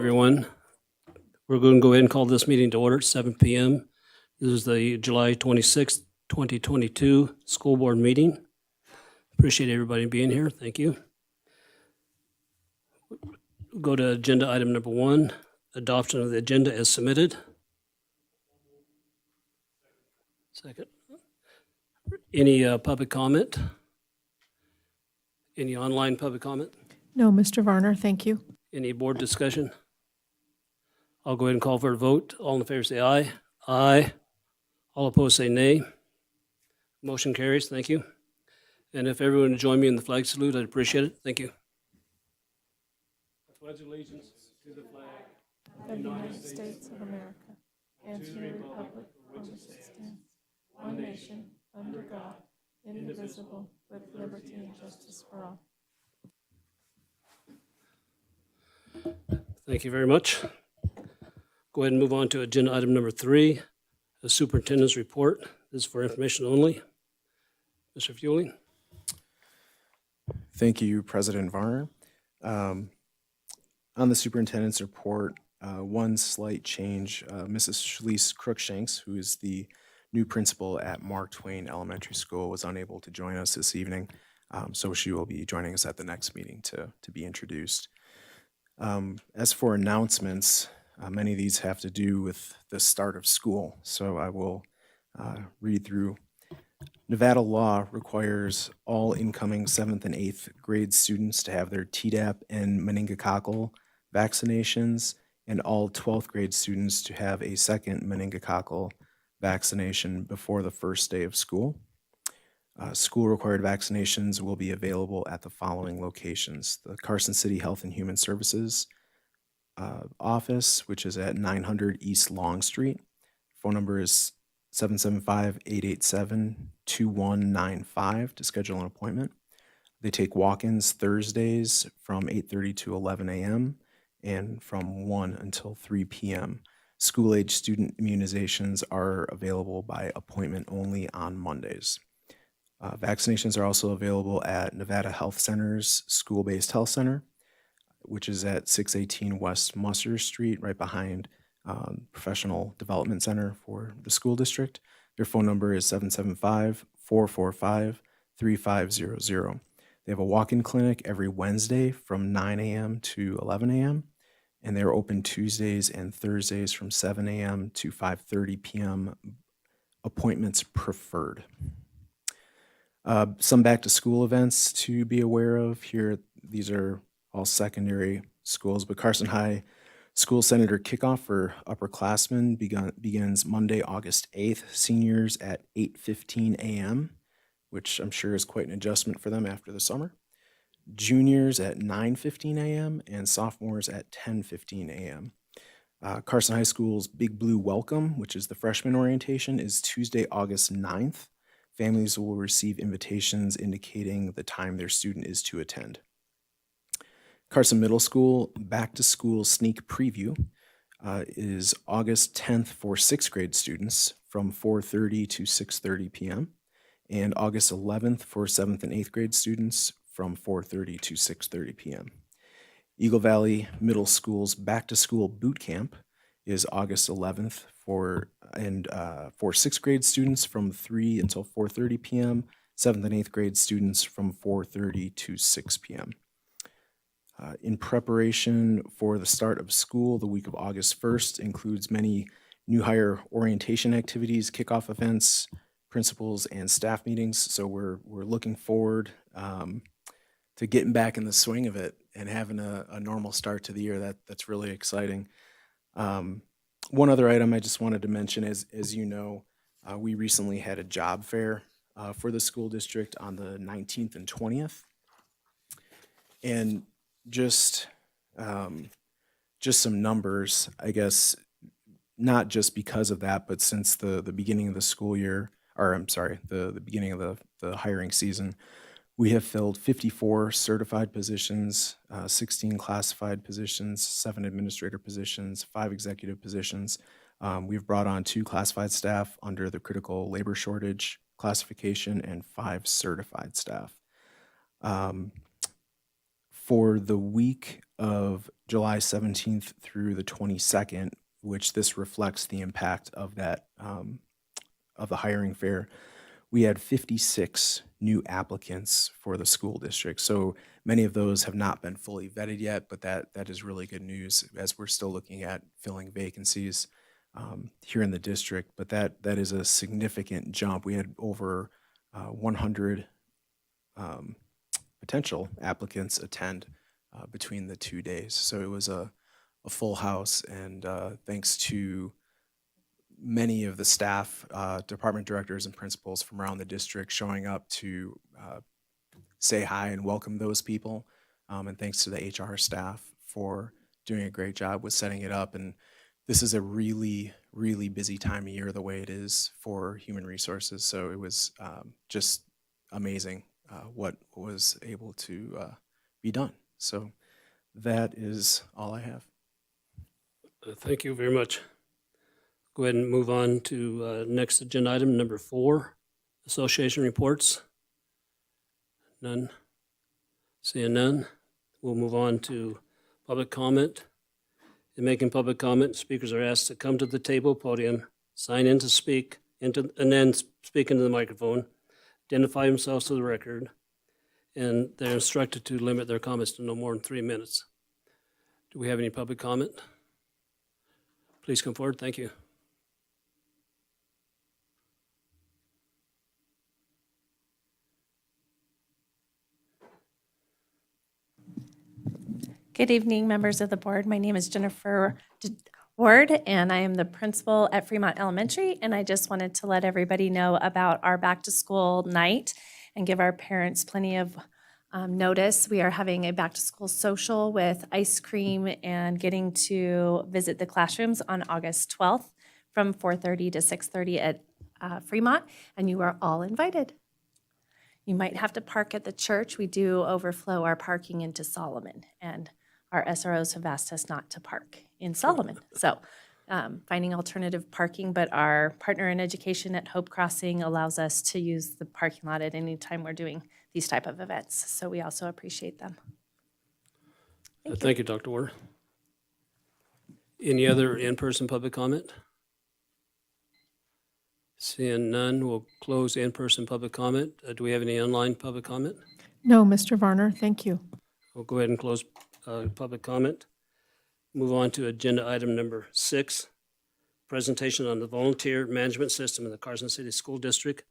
everyone. We're going to go ahead and call this meeting to order at 7 p.m. This is the July 26th, 2022 school board meeting. Appreciate everybody being here. Thank you. Go to agenda item number 1, adoption of the agenda as submitted. Second. Any public comment? Any online public comment? No, Mr. Varner, thank you. Any board discussion? I'll go ahead and call for a vote. All in favor say aye. Aye. All opposed say nay. Motion carries. Thank you. And if everyone would join me in the flag salute, I'd appreciate it. Thank you. I pledge allegiance to the flag Of the United States of America and to the republic for which it stands, one nation, under God, indivisible, with liberty and justice for all. Thank you very much. Go ahead and move on to agenda item number 3, the superintendent's report. This is for information only. Mr. Fueling. Thank you, President Varner. On the superintendent's report, one slight change. Mrs. Schlese Crookshanks, who is the new principal at Mark Twain Elementary School, was unable to join us this evening, so she will be joining us at the next meeting to be introduced. As for announcements, many of these have to do with the start of school, so I will read through. Nevada law requires all incoming 7th and 8th grade students to have their Tdap and meningococcal vaccinations, and all 12th grade students to have a second meningococcal vaccination before the first day of school. School-required vaccinations will be available at the following locations: the Carson City Health and Human Services office, which is at 900 East Long Street. Phone number is 775-887-2195 to schedule an appointment. They take walk-ins Thursdays from 8:30 to 11 a.m. and from 1 until 3 p.m. School-age student immunizations are available by appointment only on Mondays. Vaccinations are also available at Nevada Health Center's School-Based Health Center, which is at 618 West Mustard Street, right behind Professional Development Center for the school district. Their phone number is 775-445-3500. They have a walk-in clinic every Wednesday from 9 a.m. to 11 a.m., and they're open Tuesdays and Thursdays from 7 a.m. to 5:30 p.m. Appointments preferred. Some back-to-school events to be aware of here. These are all secondary schools, but Carson High School Senator Kickoff for upperclassmen begins Monday, August 8th. Seniors at 8:15 a.m., which I'm sure is quite an adjustment for them after the summer. Juniors at 9:15 a.m. and sophomores at 10:15 a.m. Carson High School's Big Blue Welcome, which is the freshman orientation, is Tuesday, August 9th. Families will receive invitations indicating the time their student is to attend. Carson Middle School Back to School Sneak Preview is August 10th for 6th grade students from 4:30 to 6:30 p.m. and August 11th for 7th and 8th grade students from 4:30 to 6:30 p.m. Eagle Valley Middle School's Back to School Boot Camp is August 11th for 6th grade students from 3 until 4:30 p.m., 7th and 8th grade students from 4:30 to 6 p.m. In preparation for the start of school, the week of August 1st includes many new hire orientation activities, kickoff events, principals, and staff meetings. So we're looking forward to getting back in the swing of it and having a normal start to the year. That's really exciting. One other item I just wanted to mention is, as you know, we recently had a job fair for the school district on the 19th and 20th. And just some numbers, I guess, not just because of that, but since the beginning of the school year, or I'm sorry, the beginning of the hiring season, we have filled 54 certified positions, 16 classified positions, 7 administrator positions, 5 executive positions. We've brought on 2 classified staff under the critical labor shortage classification and 5 certified staff. For the week of July 17th through the 22nd, which this reflects the impact of that, of the hiring fair, we had 56 new applicants for the school district. So many of those have not been fully vetted yet, but that is really good news as we're still looking at filling vacancies here in the district. But that is a significant jump. We had over 100 potential applicants attend between the 2 days. So it was a full house, and thanks to many of the staff, department directors and principals from around the district showing up to say hi and welcome those people. And thanks to the HR staff for doing a great job with setting it up. And this is a really, really busy time of year the way it is for human resources. So it was just amazing what was able to be done. So that is all I have. Thank you very much. Go ahead and move on to next agenda item, number 4, association reports. None. Seeing none, we'll move on to public comment. In making public comment, speakers are asked to come to the table podium, sign in to speak, and then speak into the microphone, identify themselves to the record, and they're instructed to limit their comments to no more than 3 minutes. Do we have any public comment? Please come forward. Thank you. Good evening, members of the board. My name is Jennifer Ward, and I am the principal at Fremont Elementary, and I just wanted to let everybody know about our back-to-school night and give our parents plenty of notice. We are having a back-to-school social with ice cream and getting to visit the classrooms on August 12th from 4:30 to 6:30 at Fremont, and you are all invited. You might have to park at the church. We do overflow our parking into Solomon, and our SROs have asked us not to park in Solomon. So finding alternative parking, but our partner in education at Hope Crossing allows us to use the parking lot at any time we're doing these type of events. So we also appreciate them. Thank you, Dr. Ward. Any other in-person public comment? Seeing none, we'll close in-person public comment. Do we have any online public comment? No, Mr. Varner, thank you. We'll go ahead and close public comment. Move on to agenda item number 6, presentation on the volunteer management system in the Carson City School District.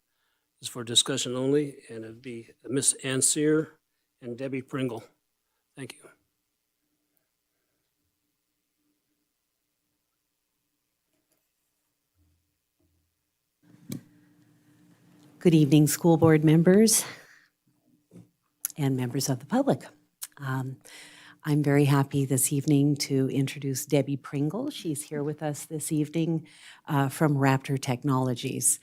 This is for discussion only, and it'd be Miss Ann Sear and Debbie Pringle. Thank you. Good evening, school board members and members of the public. I'm very happy this evening to introduce Debbie Pringle. She's here with us this evening from Raptor Technologies.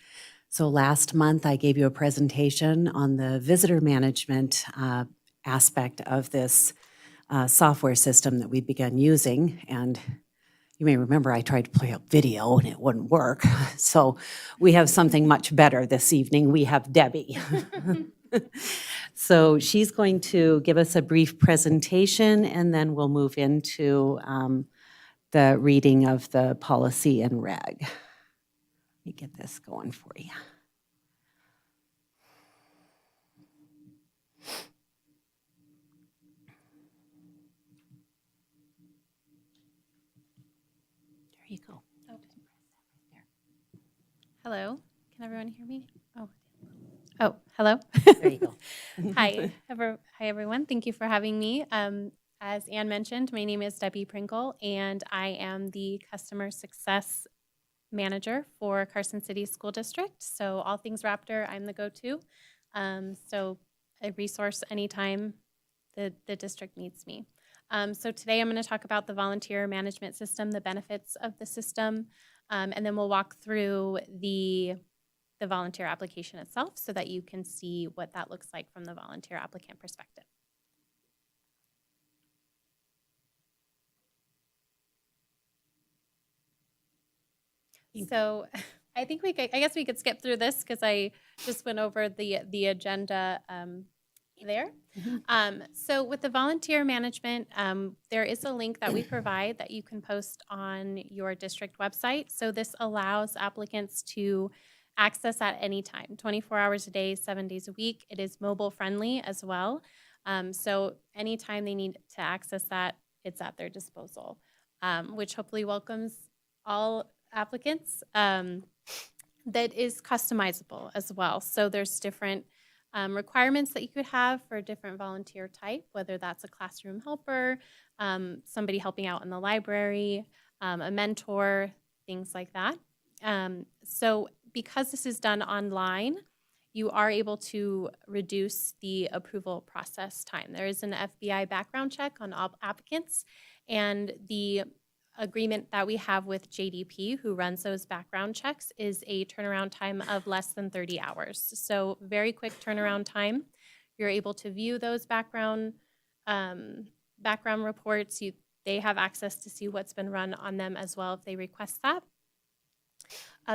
So last month, I gave you a presentation on the visitor management aspect of this software system that we've begun using. And you may remember I tried to play up video and it wouldn't work. So we have something much better this evening. We have Debbie. So she's going to give us a brief presentation, and then we'll move into the reading of the policy and reg. Let me get this going for you. There you go. Hello, can everyone hear me? Oh, hello. There you go. Hi, everyone. Thank you for having me. As Ann mentioned, my name is Debbie Pringle, and I am the Customer Success Manager for Carson City School District. So all things Raptor, I'm the go-to. So a resource anytime the district needs me. So today I'm going to talk about the volunteer management system, the benefits of the system, and then we'll walk through the volunteer application itself so that you can see what that looks like from the volunteer applicant perspective. So I guess we could skip through this because I just went over the agenda there. So with the volunteer management, there is a link that we provide that you can post on your district website. So this allows applicants to access at any time, 24 hours a day, 7 days a week. It is mobile friendly as well. So anytime they need to access that, it's at their disposal, which hopefully welcomes all applicants. That is customizable as well. So there's different requirements that you could have for a different volunteer type, whether that's a classroom helper, somebody helping out in the library, a mentor, things like that. So because this is done online, you are able to reduce the approval process time. There is an FBI background check on all applicants, and the agreement that we have with JDP, who runs those background checks, is a turnaround time of less than 30 hours. So very quick turnaround time. You're able to view those background reports. They have access to see what's been run on them as well if they request that.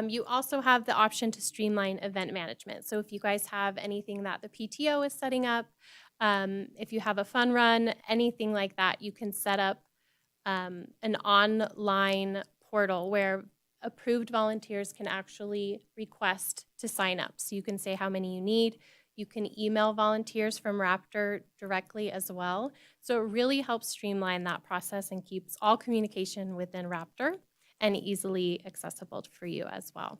You also have the option to streamline event management. So if you guys have anything that the PTO is setting up, if you have a fun run, anything like that, you can set up an online portal where approved volunteers can actually request to sign up. So you can say how many you need. You can email volunteers from Raptor directly as well. So it really helps streamline that process and keeps all communication within Raptor and easily accessible for you as well.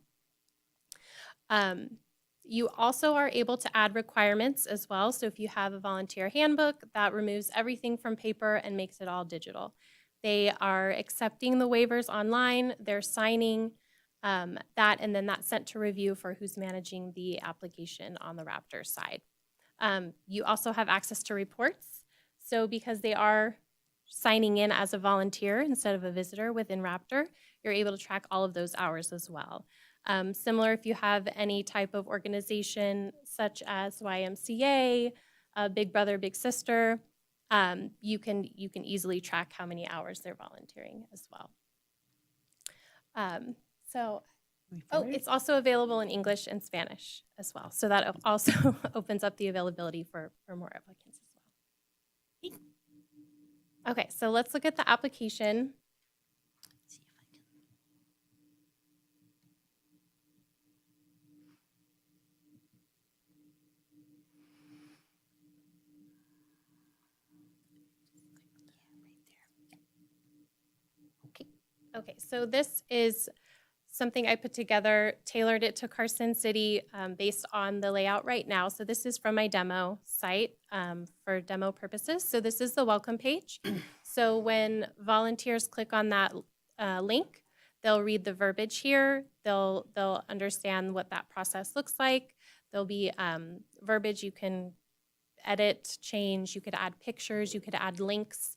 You also are able to add requirements as well. So if you have a volunteer handbook, that removes everything from paper and makes it all digital. They are accepting the waivers online, they're signing that, and then that's sent to review for who's managing the application on the Raptor side. You also have access to reports. So because they are signing in as a volunteer instead of a visitor within Raptor, you're able to track all of those hours as well. Similar if you have any type of organization such as YMCA, Big Brother, Big Sister, you can easily track how many hours they're volunteering as well. It's also available in English and Spanish as well. So that also opens up the availability for more applicants as well. Okay, so let's look at the application. Okay, so this is something I put together, tailored it to Carson City based on the layout right now. So this is from my demo site for demo purposes. So this is the welcome page. So when volunteers click on that link, they'll read the verbiage here. They'll understand what that process looks like. There'll be verbiage you can edit, change. You could add pictures. You could add links.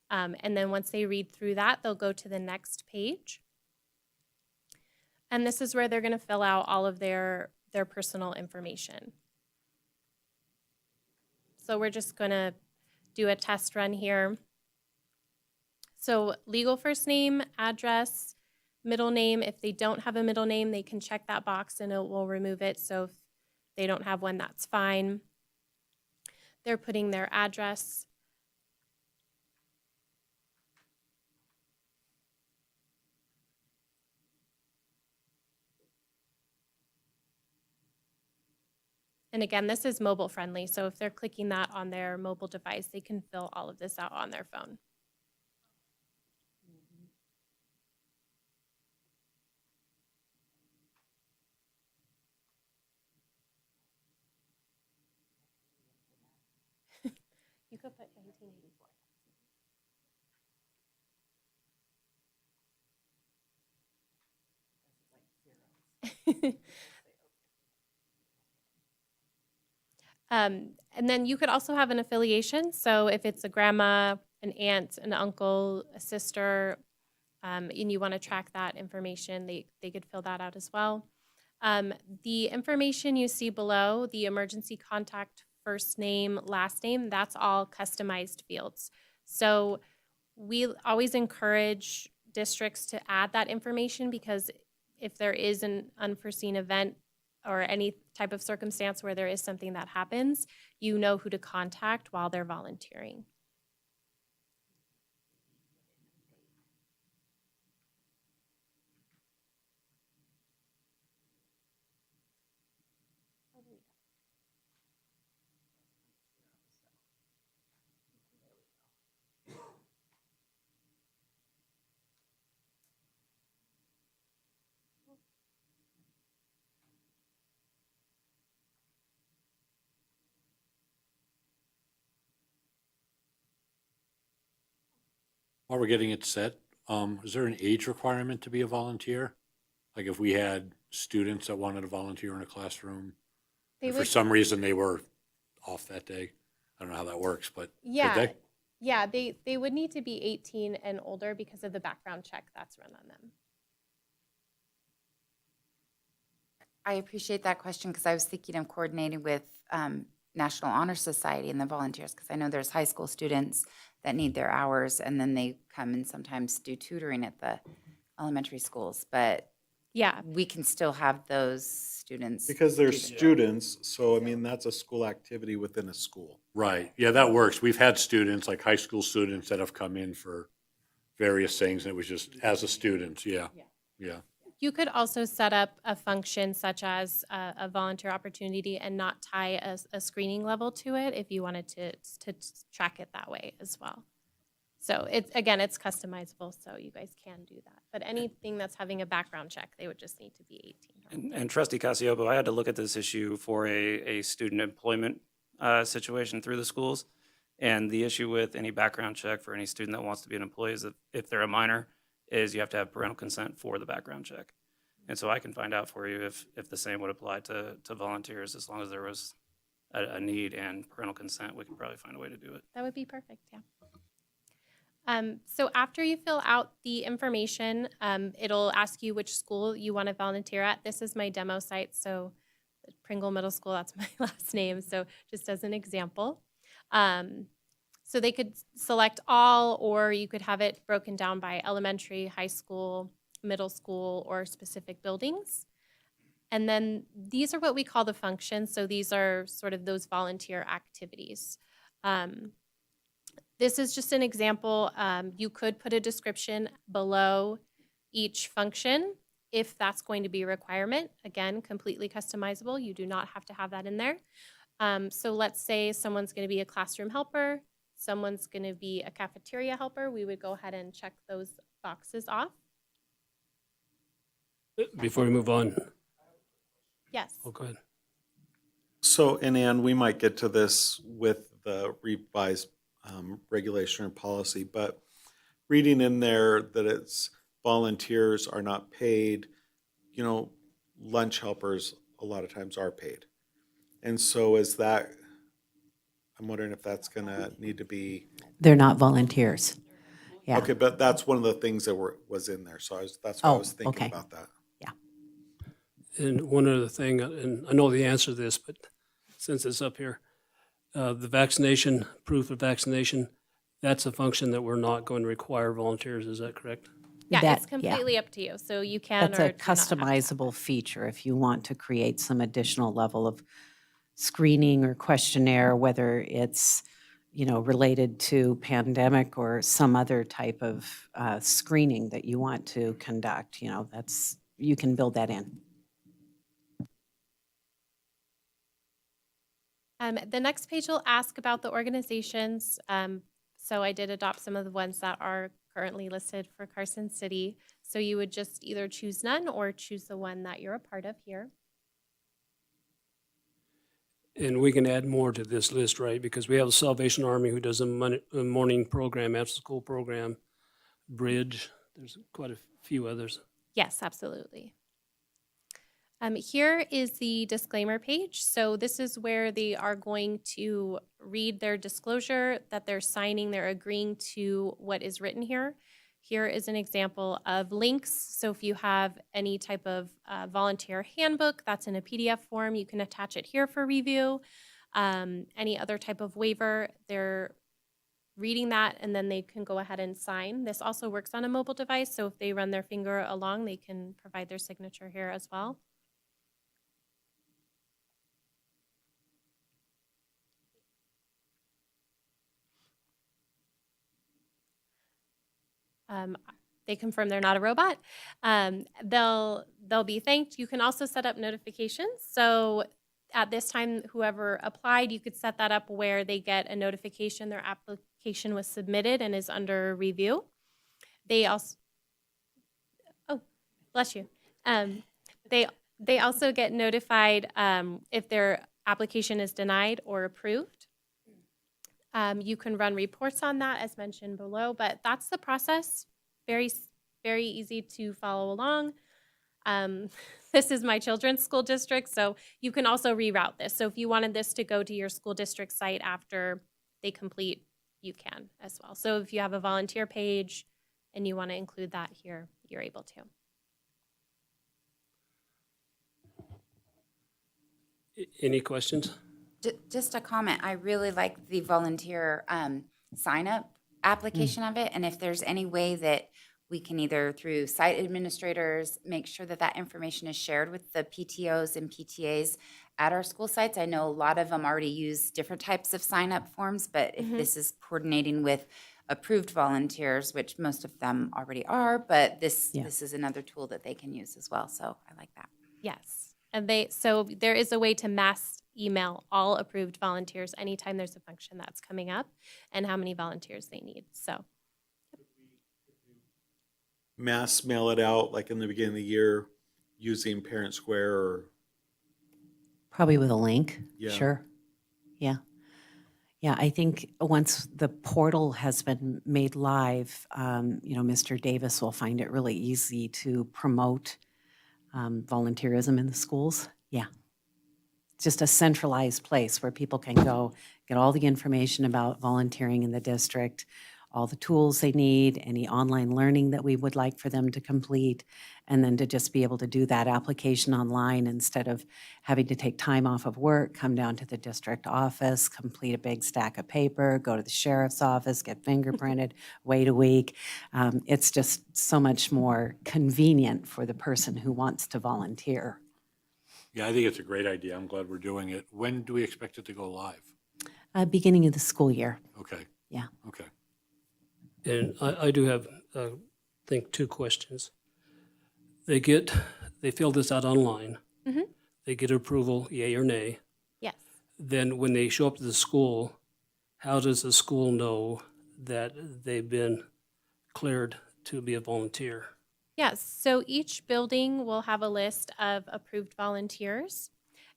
And then once they read through that, they'll go to the next page. And this is where they're going to fill out all of their personal information. So we're just going to do a test run here. So legal first name, address, middle name. If they don't have a middle name, they can check that box and it will remove it. So if they don't have one, that's fine. They're putting their address. And again, this is mobile friendly, so if they're clicking that on their mobile device, they can fill all of this out on their phone. You could put 1984. And then you could also have an affiliation. So if it's a grandma, an aunt, an uncle, a sister, and you want to track that information, they could fill that out as well. The information you see below, the emergency contact, first name, last name, that's all customized fields. So we always encourage districts to add that information because if there is an unforeseen event, or any type of circumstance where there is something that happens, you know who to contact while they're volunteering. While we're getting it set, is there an age requirement to be a volunteer? Like if we had students that wanted to volunteer in a classroom, They and for would, some reason they were off that day, I don't know how that works, but could yeah, they? yeah, they would need to be 18 and older because of the background check that's run on them. I appreciate that question because I was thinking of coordinating with National Honor Society and the volunteers, because I know there's high school students that need their hours, and then they come and sometimes do tutoring at the elementary schools, but Yeah, we can still have those students. Because they're do the- students, so I mean, that's a school activity within a school. Right, yeah, that works. We've had students, like high school students that have come in for various things, and it was just as a student, yeah, yeah. you could also set up a function such as a volunteer opportunity and not tie a screening level to it if you wanted to track it that way as well. So it's customizable, so you guys can do that. But anything that's having a background check, they would just need to be 18. And Trustee Casiopo, I had to look at this issue for a student employment situation through the schools. And the issue with any background check for any student that wants to be an employee is that if they're a minor, is you have to have parental consent for the background check. And so I can find out for you if the same would apply to volunteers, as long as there was a need and parental consent, we could probably find a way to do it. That would be perfect, yeah. So after you fill out the information, it'll ask you which school you want to volunteer at. This is my demo site, so Pringle Middle School, that's my last name, so just as an example. So they could select all, or you could have it broken down by elementary, high school, middle school, or specific buildings. And then these are what we call the functions. So these are sort of those volunteer activities. This is just an example. You could put a description below each function if that's going to be a requirement. Again, completely customizable. You do not have to have that in there. So let's say someone's going to be a classroom helper, someone's going to be a cafeteria helper. We would go ahead and check those boxes off. Before we move on, Yes. oh, go ahead. So, and Ann, we might get to this with the revised regulation or policy, but reading in there that it's volunteers are not paid, lunch helpers a lot of times are paid. And so is that, I'm wondering if that's gonna need to be, They're not volunteers. Yeah. okay, but that's one of the things that was in there, so that's why I Oh, was thinking okay. about that. And one other thing, and I know the answer to this, but since it's up here, the vaccination, proof of vaccination, that's a function that we're not going to require volunteers, is that correct? Yeah, That- it's completely up to you. So you can That's or a do not have to. customizable feature if you want to create some additional level of screening or questionnaire, whether it's, related to pandemic or some other type of screening that you want to conduct, you can build that in. The next page will ask about the organizations. So I did adopt some of the ones that are currently listed for Carson City. So you would just either choose none or choose the one that you're a part of here. And we can add more to this list, right? Because we have the Salvation Army who does a morning program, after-school program, Bridge, there's quite a few others. Yes, absolutely. Here is the disclaimer page. So this is where they are going to read their disclosure that they're signing, they're agreeing to what is written here. Here is an example of links. So if you have any type of volunteer handbook that's in a PDF form, you can attach it here for review. Any other type of waiver, they're reading that and then they can go ahead and sign. This also works on a mobile device. So if they run their finger along, they can provide their signature here as well. they confirm they're not a robot. They'll be thanked. You can also set up notifications. So at this time, whoever applied, you could set that up where they get a notification their application was submitted and is under review. They also, oh, bless you. They also get notified if their application is denied or approved. You can run reports on that as mentioned below, but that's the process. Very, very easy to follow along. This is my children's school district, so you can also reroute this. So if you wanted this to go to your school district site after they complete, you can as well. So if you have a volunteer page and you want to include that here, you're able to. Any questions? Just a comment. I really like the volunteer sign-up application of it. And if there's any way that we can either through site administrators, make sure that that information is shared with the PTOs and PTAs at our school sites. I know a lot of them already use different types of sign-up forms, but if this is coordinating with approved volunteers, which most of them already are, but this is another tool that they can use as well. So I like that. Yes. And so there is a way to mass email all approved volunteers anytime there's a function that's coming up and how many volunteers they need. So Mass mail it out like in the beginning of the year using Parent Square or Probably with a link. Yeah. Sure. Yeah. Yeah, I think once the portal has been made live, Mr. Davis will find it really easy to promote volunteerism in the schools. Yeah. Just a centralized place where people can go get all the information about volunteering in the district, all the tools they need, any online learning that we would like for them to complete, and then to just be able to do that application online instead of having to take time off of work, come down to the district office, complete a big stack of paper, go to the sheriff's office, get fingerprinted, wait a week. It's just so much more convenient for the person who wants to volunteer. Yeah, I think it's a great idea. I'm glad we're doing it. When do we expect it to go live? Beginning of the school year. Okay, Yeah. okay. And I do have, I think, two questions. They fill this out online. Mhm. They get approval, yay or nay. yes. Then when they show up to the school, how does the school know that they've been cleared to be a volunteer? Yes, so each building will have a list of approved volunteers.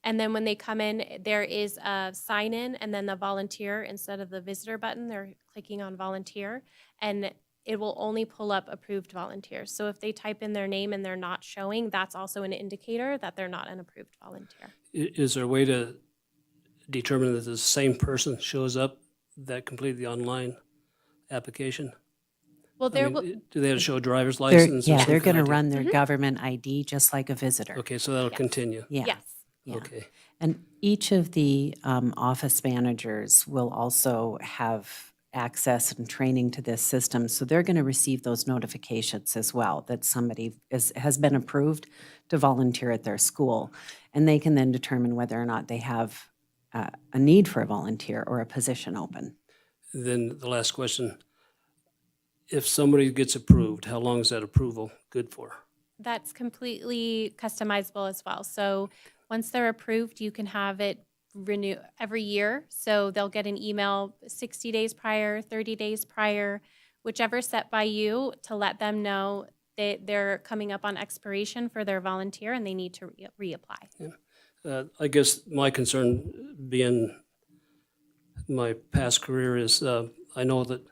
And then when they come in, there is a sign in and then the volunteer, instead of the visitor button, they're clicking on volunteer. And it will only pull up approved volunteers. So if they type in their name and they're not showing, that's also an indicator that they're not an approved volunteer. Is there a way to determine that the same person shows up that completed the online application? Well, I there mean, will, do they have to show a driver's They're, license? or yeah, they're something going to like run their government ID just like a visitor. that? Okay, so that'll Yes. continue. Yeah. yes. Yeah. Okay. And each of the office managers will also have access and training to this system. So they're going to receive those notifications as well that somebody has been approved to volunteer at their school. And they can then determine whether or not they have a need for a volunteer or a position open. Then the last question, if somebody gets approved, how long is that approval good for? That's completely customizable as well. So once they're approved, you can have it renew every year. So they'll get an email 60 days prior, 30 days prior, whichever set by you, to let them know that they're coming up on expiration for their volunteer and they need to reapply. I guess my concern being my past career is I know that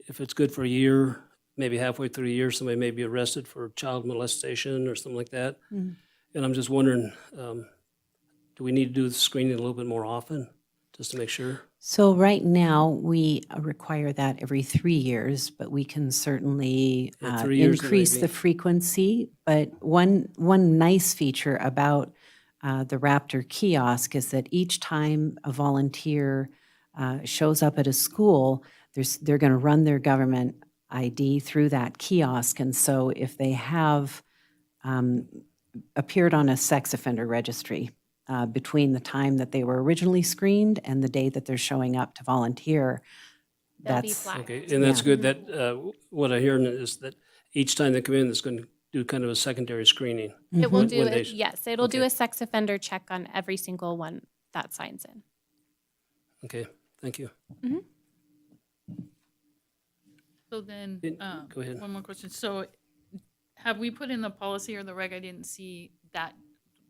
if it's good for a year, maybe halfway through a year, somebody may be arrested for child molestation or something like that. Mm-hmm. And I'm just wondering, do we need to do the screening a little bit more often, just to make sure? So right now, we require that every 3 years, but we can certainly At 3 years, increase maybe. the frequency. But one nice feature about the Raptor kiosk is that each time a volunteer shows up at a school, they're going to run their government ID through that kiosk. And so if they have appeared on a sex offender registry between the time that they were originally screened and the day that they're showing up to volunteer, They'll be That's, flagged. Okay, and that's Yeah. good that, what I hear is that each time they come in, it's going to do kind of a secondary screening. It will When- do when it, they- yes, it'll do okay. a sex offender check on every single one that signs in. Okay, thank you. So then, Go ahead. one more question. So have we put in the policy or the reg, I didn't see that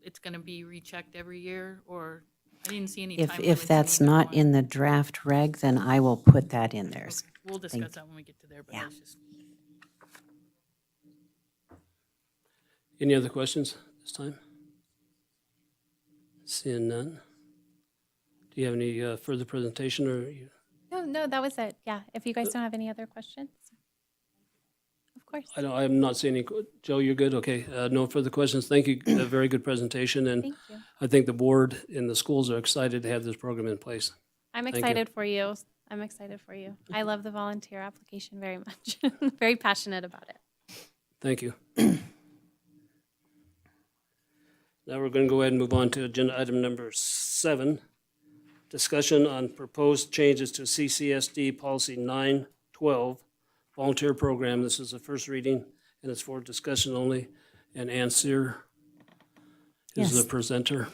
it's gonna be rechecked every year, or I didn't see any time limits if that's either not one. in the draft reg, then I will put that in there. Okay, we'll discuss that when we get to there, but Yeah. I was just. Any other questions this time? Seeing none. Do you have any further presentation or? No, that was it. Yeah, if you guys don't have any other questions. Of course. I don't, I'm not seeing any. Joe, you're good? Okay, no further questions. Thank you. A very good presentation, and Thank you. I think the board and the schools are excited to have this program in place. I'm you. excited for you. I'm excited for you. I love the volunteer application very much. Very passionate about it. Thank you. Now we're going to go ahead and move on to agenda item number 7, discussion on proposed changes to CCSD Policy 912, volunteer program. This is the first reading, and it's for discussion only. And Ann Sear is Yes. the presenter.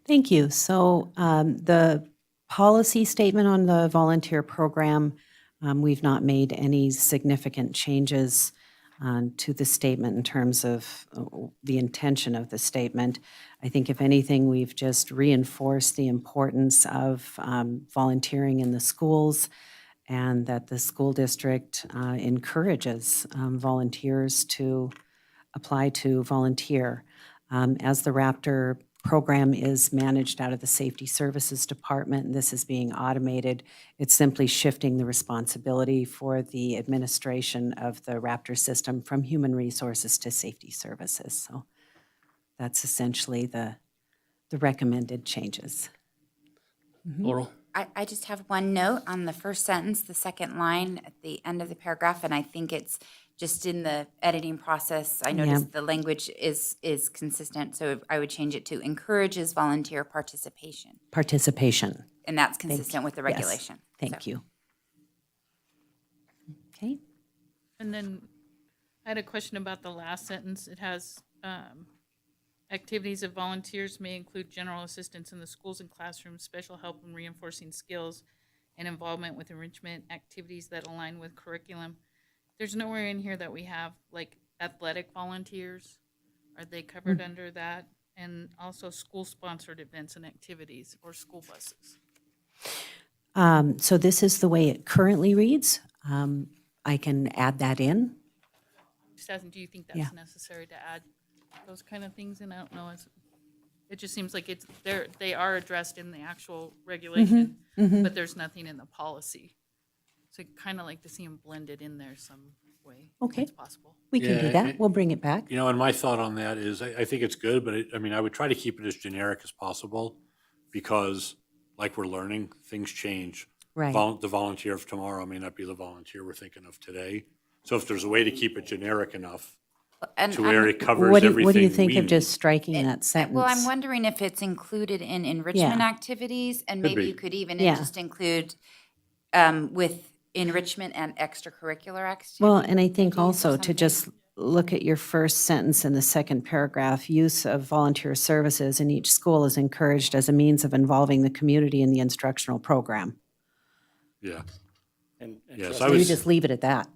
Thank you. So the policy statement on the volunteer program, we've not made any significant changes to the statement in terms of the intention of the statement. I think if anything, we've just reinforced the importance of volunteering in the schools, and that the school district encourages volunteers to apply to volunteer. As the Raptor program is managed out of the Safety Services Department, and this is being automated, it's simply shifting the responsibility for the administration of the Raptor system from Human Resources to Safety Services. So that's essentially the recommended changes. Laurel? I just have one note on the first sentence, the second line at the end of the paragraph, and I think it's just in the editing process. I noticed the language is consistent, so I would change it to encourages volunteer participation. Participation. And that's consistent with the Yes. regulation. Thank you. Okay. And then I had a question about the last sentence. It has, activities of volunteers may include general assistance in the schools and classrooms, special help in reinforcing skills, and involvement with enrichment activities that align with curriculum. There's nowhere in here that we have like athletic volunteers. Are they covered under that? And also school-sponsored events and activities or school buses. So this is the way it currently reads. I can add that in. Just asking, do you think Yeah. that's necessary to add those kind of things in? I don't know. It just seems like they are addressed in the actual regulation, but there's nothing in the policy. So I'd kind of like to see them blended in there some way. Okay. If it's possible. We can do Yeah, that. We'll bring it back. You know, and my thought on that is, I think it's good, but I mean, I would try to keep it as generic as possible, because like we're learning, things change. Right. The volunteer of tomorrow may not be the volunteer we're thinking of today. So if there's a way to keep it generic enough And to where it covers What everything do you think we of need. just striking that sentence? Well, I'm wondering if it's included in enrichment Yeah. activities, and Could maybe be. you could even Yeah. just include with enrichment and extracurricular activities. Well, and I think maybe, or also to something. just look at your first sentence in the second paragraph, use of volunteer services in each school is encouraged as a means of involving the community in the instructional program. Yeah. And Yes, just- I Maybe was- just leave it at that.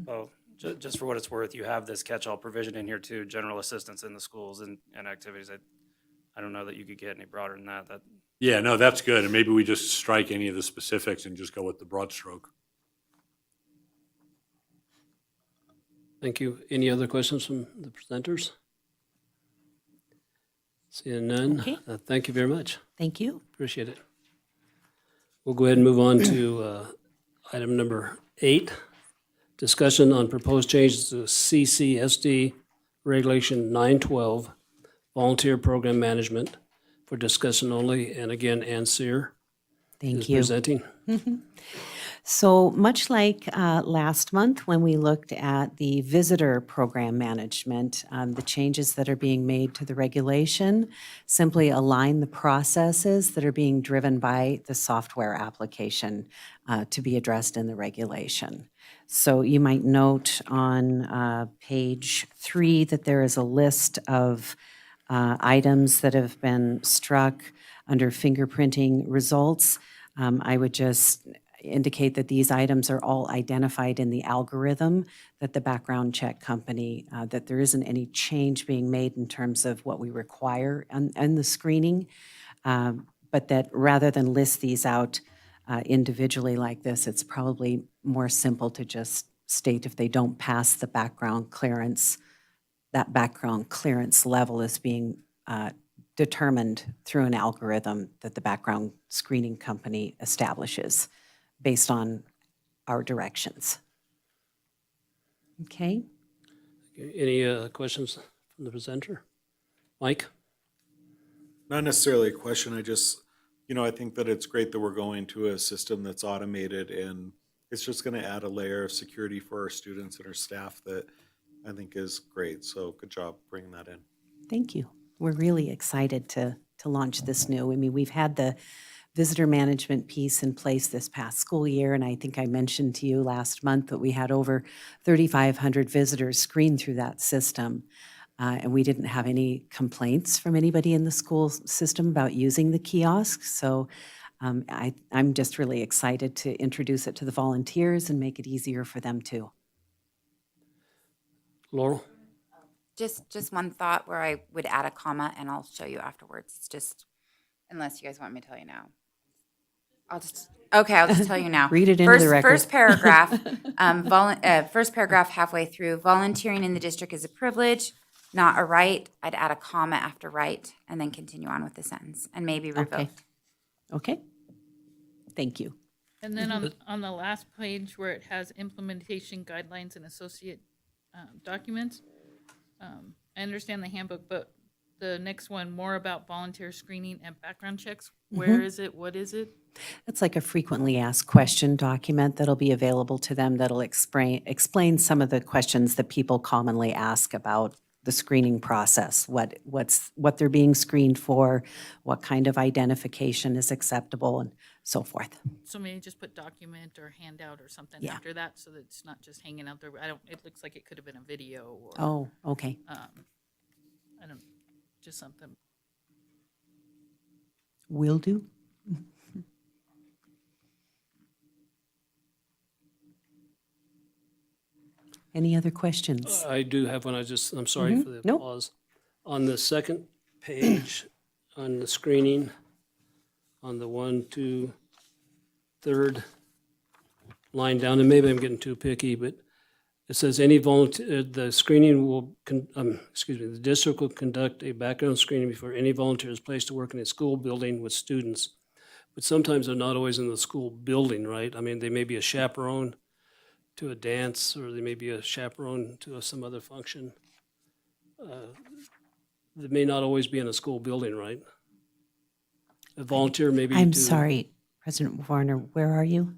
Oh, just for what it's worth, you have this catch-all provision in here too, general assistance in the schools and activities. I don't know that you could get any broader than that. Yeah, no, that's good. And maybe we just strike any of the specifics and just go with the broad stroke. Thank you. Any other questions from the presenters? Seeing none. Okay. Thank you very much. Thank you. Appreciate it. We'll go ahead and move on to item number 8, discussion on proposed changes to CCSD Regulation 912, volunteer program management, for discussion only. And again, Ann Sear Thank is you. presenting. So much like last month when we looked at the visitor program management, the changes that are being made to the regulation simply align the processes that are being driven by the software application to be addressed in the regulation. So you might note on page 3 that there is a list of items that have been struck under fingerprinting results. I would just indicate that these items are all identified in the algorithm that the background check company, that there isn't any change being made in terms of what we require on the screening, but that rather than list these out individually like this, it's probably more simple to just state if they don't pass the background clearance, that background clearance level is being determined through an algorithm that the background screening company establishes based on our directions. Okay? Any questions from the presenter? Mike? Not necessarily a question, I just, I think that it's great that we're going to a system that's automated, and it's just going to add a layer of security for our students and our staff that I think is great. So good job bringing that in. Thank you. We're really excited to launch this new. I mean, we've had the visitor management piece in place this past school year, and I think I mentioned to you last month that we had over 3,500 visitors screened through that system, and we didn't have any complaints from anybody in the school system about using the kiosk. So I'm just really excited to introduce it to the volunteers and make it easier for them too. Laurel? Just one thought where I would add a comma, and I'll show you afterwards. It's just, unless you guys want me to tell you now. I'll just tell you now. Read it into the record. First paragraph, first paragraph halfway through, volunteering in the district is a privilege, not a right. I'd add a comma after right and then continue on with the sentence and maybe revoke. Okay. Thank you. And then on the last page where it has implementation guidelines and associate documents, I understand the handbook, but the next one, more about volunteer screening and background checks. Where is it? What is it? It's like a frequently asked question document that'll be available to them that'll explain some of the questions that people commonly ask about the screening process, what they're being screened for, what kind of identification is acceptable, and so forth. So maybe just put document or handout or something Yeah. after that, so that it's not just hanging out there. It looks like it could have been a video or. Oh, okay. Just something. Will do. Any other questions? I do have one. I'm sorry for the Nope. pause. On the second page, on the screening, on the 1, 2, 3rd line down, and maybe I'm getting too picky, but it says any volunteer, the screening will, the district will conduct a background screening before any volunteer is placed to work in a school building with students. But sometimes they're not always in the school building, right? I mean, they may be a chaperone to a dance, or they may be a chaperone to some other function. They may not always be in a school building, right? A volunteer maybe I'm to- sorry, President Warner, where are you?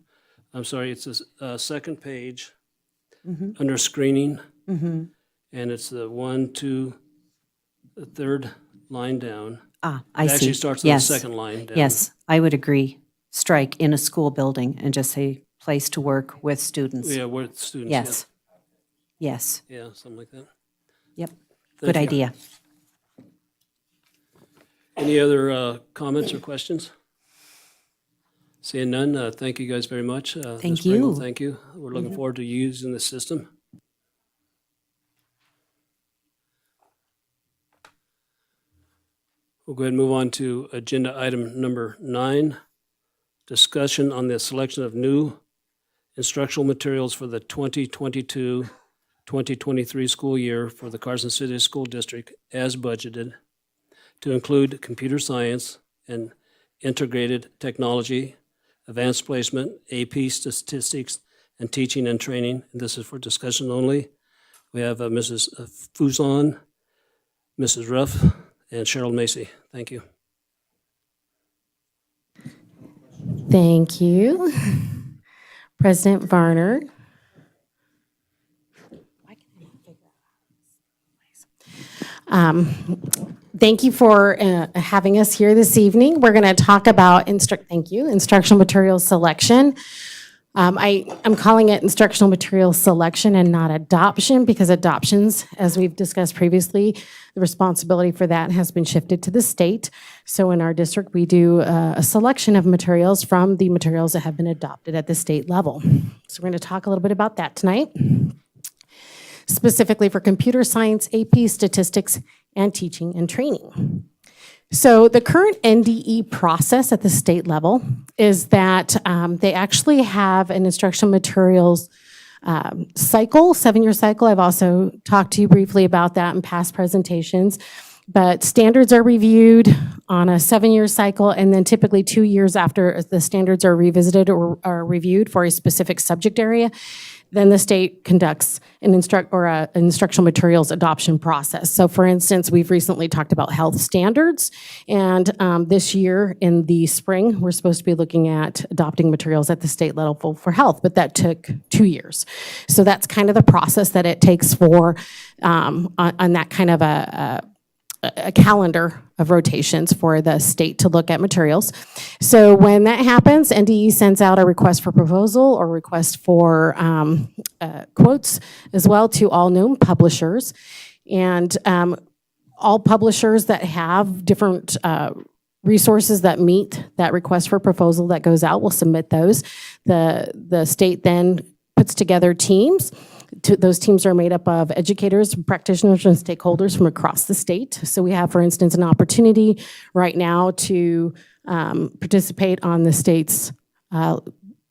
I'm sorry, it's the second page, under screening, and it's the 1, 2, the 3rd line down. Ah, I It see. actually starts on the Yes. second line down. Yes, I would agree. Strike in a school building and just say place to work with students. Yeah, with students. Yes. Yes. Yeah, something like that. Yep. Thank Good you. idea. Any other comments or questions? Seeing none, thank you guys very much. Ms. Thank Pringle, you. Thank you. We're looking forward to using the system. We'll go ahead and move on to agenda item number 9, discussion on the selection of new instructional materials for the 2022-2023 school year for the Carson City School District as budgeted, to include computer science and integrated technology, advanced placement, AP statistics, and teaching and training. And this is for discussion only. We have Mrs. Fuzon, Mrs. Ruff, and Cheryl Macy. Thank you. Thank you. President Varner. Thank you for having us here this evening. We're going to talk about instructional materials selection. I'm calling it instructional materials selection and not adoption, because adoptions, as we've discussed previously, the responsibility for that has been shifted to the state. So in our district, we do a selection of materials from the materials that have been adopted at the state level. So we're going to talk a little bit about that tonight, specifically for computer science, AP, statistics, and teaching and training. So the current NDE process at the state level is that they actually have an instructional materials cycle, 7-year cycle. I've also talked to you briefly about that in past presentations. But standards are reviewed on a 7-year cycle, and then typically 2 years after the standards are revisited or are reviewed for a specific subject area, then the state conducts an instructional materials adoption process. So for instance, we've recently talked about health standards, and this year in the spring, we're supposed to be looking at adopting materials at the state level for health, but that took 2 years. So that's kind of the process that it takes for, on that kind of a calendar of rotations for the state to look at materials. So when that happens, NDE sends out a request for proposal or request for quotes as well to all known publishers. And all publishers that have different resources that meet that request for proposal that goes out will submit those. The state then puts together teams. Those teams are made up of educators, practitioners, and stakeholders from across the state. So we have, for instance, an opportunity right now to participate on the state's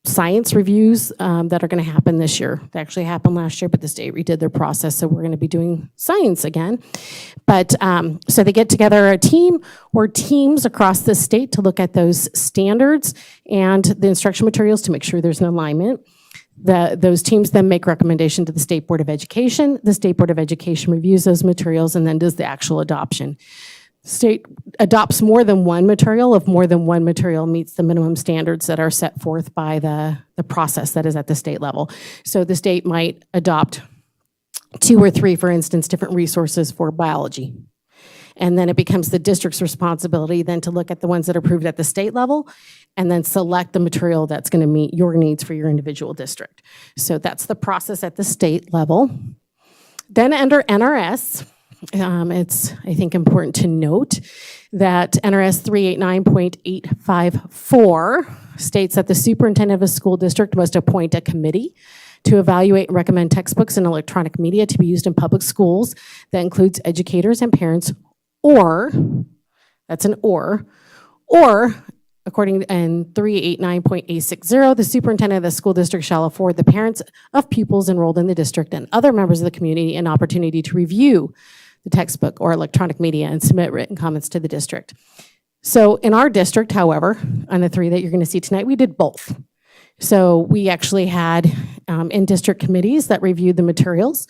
science reviews that are going to happen this year. They actually happened last year, but the state redid their process, so we're going to be doing science again. But so they get together a team or teams across the state to look at those standards and the instruction materials to make sure there's an alignment. Those teams then make recommendation to the State Board of Education. The State Board of Education reviews those materials and then does the actual adoption. State adopts more than one material if more than one material meets the minimum standards that are set forth by the process that is at the state level. So the state might adopt 2 or 3, for instance, different resources for biology. And then it becomes the district's responsibility then to look at the ones that are approved at the state level and then select the material that's going to meet your needs for your individual district. So that's the process at the state level. Then under NRS, it's, I think, important to note that NRS 389.854 states that the superintendent of a school district must appoint a committee to evaluate and recommend textbooks and electronic media to be used in public schools. That includes educators and parents, or, that's an or, according to 389.860, the superintendent of the school district shall afford the parents of pupils enrolled in the district and other members of the community an opportunity to review the textbook or electronic media and submit written comments to the district. So in our district, however, on the 3 that you're going to see tonight, we did both. So we actually had in-district committees that reviewed the materials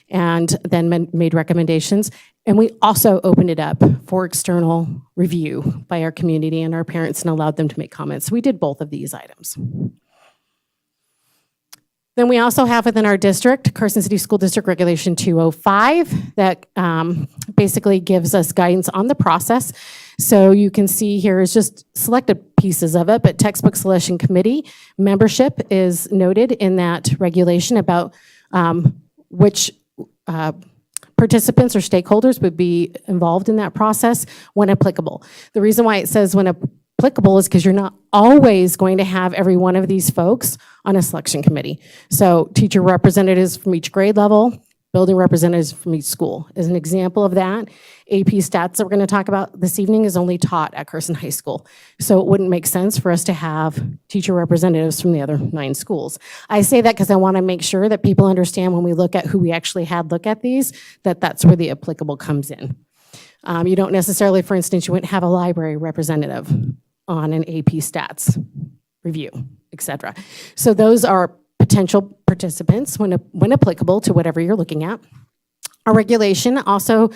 and then made recommendations. And we also opened it up for external review by our community and our parents and allowed them to make comments. So we did both of these items. Then we also have within our district, Carson City School District Regulation 205, that basically gives us guidance on the process. So you can see here is just selected pieces of it, but textbook selection committee membership is noted in that regulation about which participants or stakeholders would be involved in that process when applicable. The reason why it says when applicable is because you're not always going to have every one of these folks on a selection committee. So teacher representatives from each grade level, building representatives from each school. As an example of that, AP stats that we're going to talk about this evening is only taught at Carson High School. So it wouldn't make sense for us to have teacher representatives from the other 9 schools. I say that because I want to make sure that people understand when we look at who we actually had look at these, that that's where the applicable comes in. You don't necessarily, for instance, you wouldn't have a library representative on an AP stats review, et cetera. So those are potential participants when applicable to whatever you're looking at. Our regulation also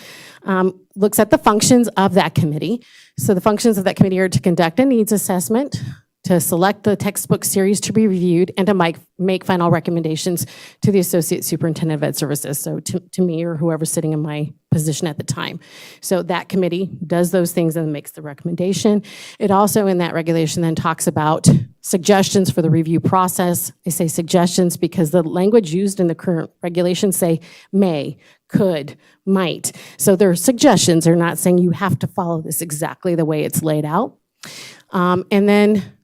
looks at the functions of that committee. So the functions of that committee are to conduct a needs assessment, to select the textbook series to be reviewed and to make final recommendations to the Associate Superintendent of Ed Services, so to me or whoever's sitting in my position at the time. So that committee does those things and makes the recommendation. It also, in that regulation, then talks about suggestions for the review process. I say suggestions because the language used in the current regulations say may, could, might. So they're suggestions. They're not saying you have to follow this exactly the way it's laid out. And then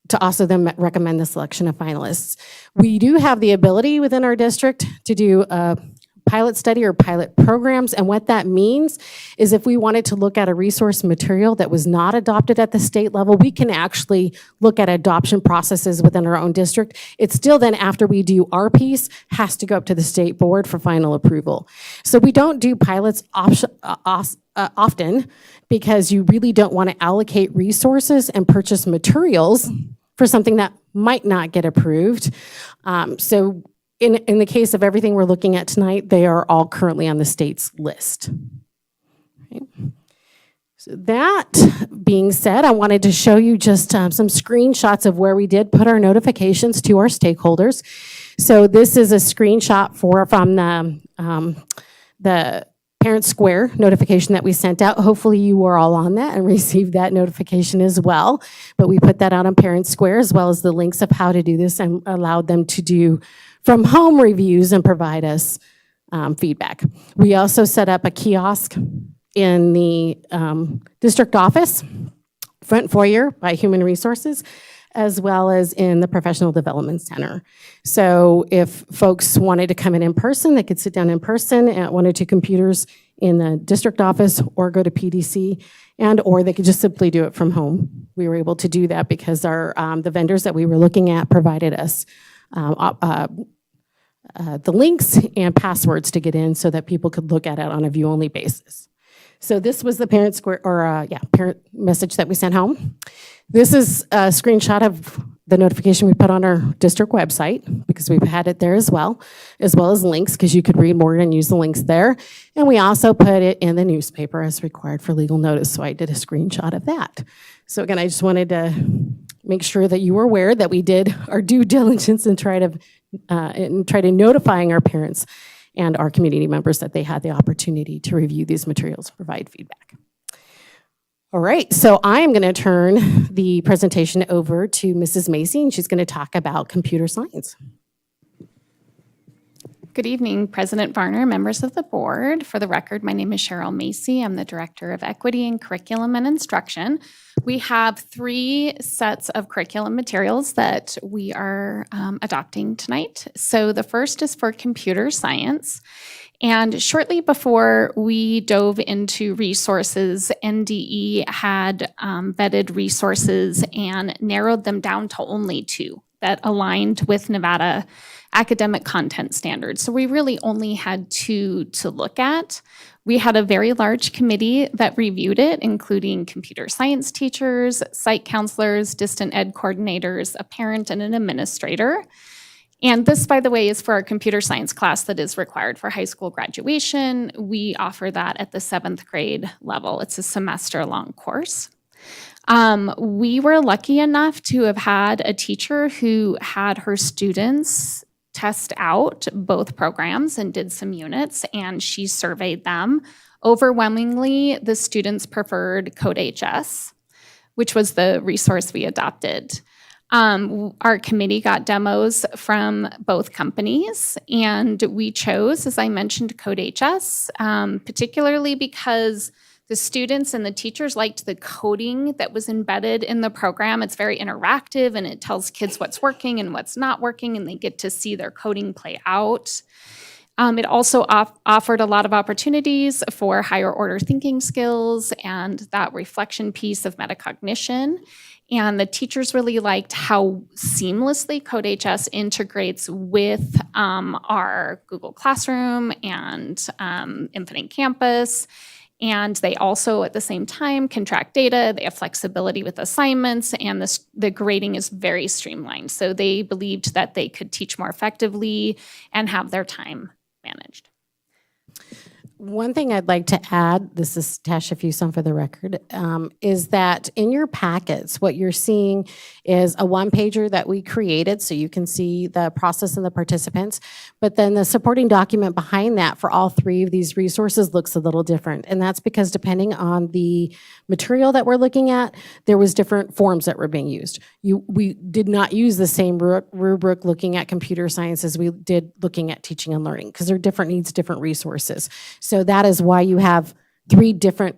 to also then recommend the selection of finalists. We do have the ability within our district to do a pilot study or pilot programs, and what that means is if we wanted to look at a resource material that was not adopted at the state level, we can actually look at adoption processes within our own district. It's still then, after we do our piece, has to go up to the state board for final approval. So we don't do pilots often because you really don't want to allocate resources and purchase materials for something that might not get approved. So in the case of everything we're looking at tonight, they are all currently on the state's list. Okay. So that being said, I wanted to show you just some screenshots of where we did put our notifications to our stakeholders. So this is a screenshot from the Parent Square notification that we sent out. Hopefully you were all on that and received that notification as well. But we put that out on Parent Square, as well as the links of how to do this, and allowed them to do from home reviews and provide us feedback. We also set up a kiosk in the district office, front foyer by Human Resources, as well as in the Professional Development Center. So if folks wanted to come in person, they could sit down in person at one or two computers in the district office or go to PDC, or they could just simply do it from home. We were able to do that because the vendors that we were looking at provided us the links and passwords to get in so that people could look at it on a view-only basis. So this was the parent message that we sent home. This is a screenshot of the notification we put on our district website, because we've had it there as well as links, because you could read more and use the links there. And we also put it in the newspaper as required for legal notice, so I did a screenshot of that. So again, I just wanted to make sure that you were aware that we did our due diligence and try to notifying our parents and our community members that they had the opportunity to review these materials, provide feedback. All right, so I am going to turn the presentation over to Mrs. Macy, and she's going to talk about computer science. Good evening, President Varner, members of the board. For the record, my name is Cheryl Macy. I'm the Director of Equity in Curriculum and Instruction. We have 3 sets of curriculum materials that we are adopting tonight. So the first is for computer science. And shortly before we dove into resources, NDE had vetted resources and narrowed them down to only 2 that aligned with Nevada academic content standards. So we really only had 2 to look at. We had a very large committee that reviewed it, including computer science teachers, site counselors, distant ed coordinators, a parent, and an administrator. And this, by the way, is for our computer science class that is required for high school graduation. We offer that at the 7th grade level. It's a semester-long course. We were lucky enough to have had a teacher who had her students test out both programs and did some units, and she surveyed them. Overwhelmingly, the students preferred CodeHS, which was the resource we adopted. Our committee got demos from both companies, and we chose, as I mentioned, CodeHS, particularly because the students and the teachers liked the coding that was embedded in the program. It's very interactive, and it tells kids what's working and what's not working, and they get to see their coding play out. It also offered a lot of opportunities for higher order thinking skills and that reflection piece of metacognition. And the teachers really liked how seamlessly CodeHS integrates with our Google Classroom and Infinite Campus. And they also, at the same time, can track data. They have flexibility with assignments, and the grading is very streamlined. So they believed that they could teach more effectively and have their time managed. One thing I'd like to add, this is Tasha Fuson for the record, is that in your packets, what you're seeing is a one-pager that we created, so you can see the process and the participants, but then the supporting document behind that for all three of these resources looks a little different. And that's because depending on the material that we're looking at, there was different forms that were being used. We did not use the same rubric looking at computer science as we did looking at teaching and learning, because they're different needs, different resources. So that is why you have three different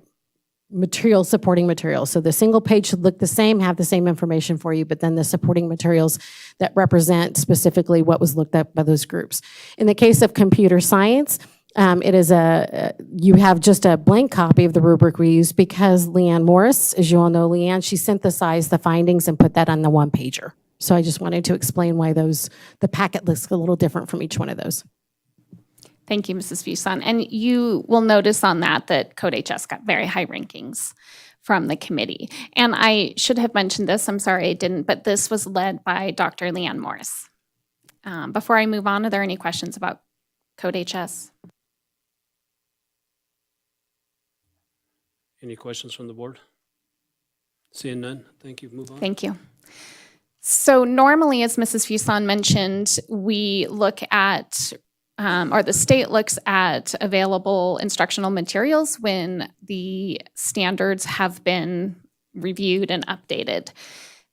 supporting materials. So the single page should look the same, have the same information for you, but then the supporting materials that represent specifically what was looked at by those groups. In the case of computer science, it is you have just a blank copy of the rubric we used because Leanne Morris, as you all know, Leanne, she synthesized the findings and put that on the one pager. So I just wanted to explain why the packet looks a little different from each one of those. Thank you, Mrs. Fuson. And you will notice on that Code HS got very high rankings from the committee. And I should have mentioned this, I'm sorry I didn't, but this was led by Dr. Leanne Morris. Before I move on, are there any questions about Code HS? Any questions from the board? Seeing none, thank you. Move on. Thank you. So normally, as Mrs. Fuson mentioned, we look at or the state looks at available instructional materials when the standards have been reviewed and updated.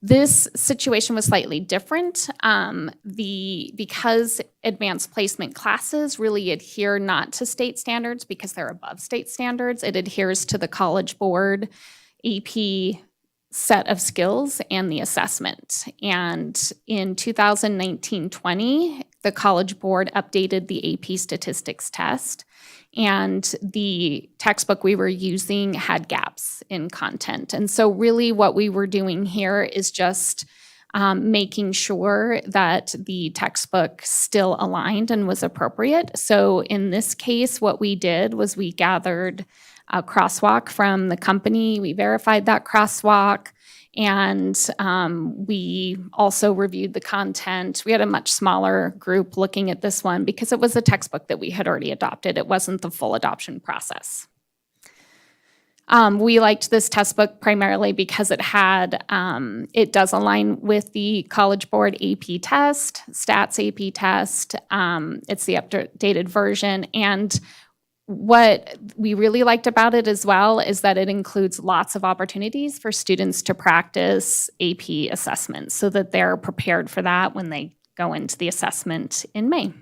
This situation was slightly different because advanced placement classes really adhere not to state standards because they're above state standards. It adheres to the College Board AP set of skills and the assessment. And in 2019-20, the College Board updated the AP statistics test, and the textbook we were using had gaps in content. And so really what we were doing here is just making sure that the textbook still aligned and was appropriate. So in this case, what we did was we gathered a crosswalk from the company. We verified that crosswalk, and we also reviewed the content. We had a much smaller group looking at this one because it was a textbook that we had already adopted. It wasn't the full adoption process. We liked this textbook primarily because it does align with the College Board AP test, Stats AP test. It's the updated version, and what we really liked about it as well is that it includes lots of opportunities for students to practice AP assessments so that they're prepared for that when they go into the assessment in May.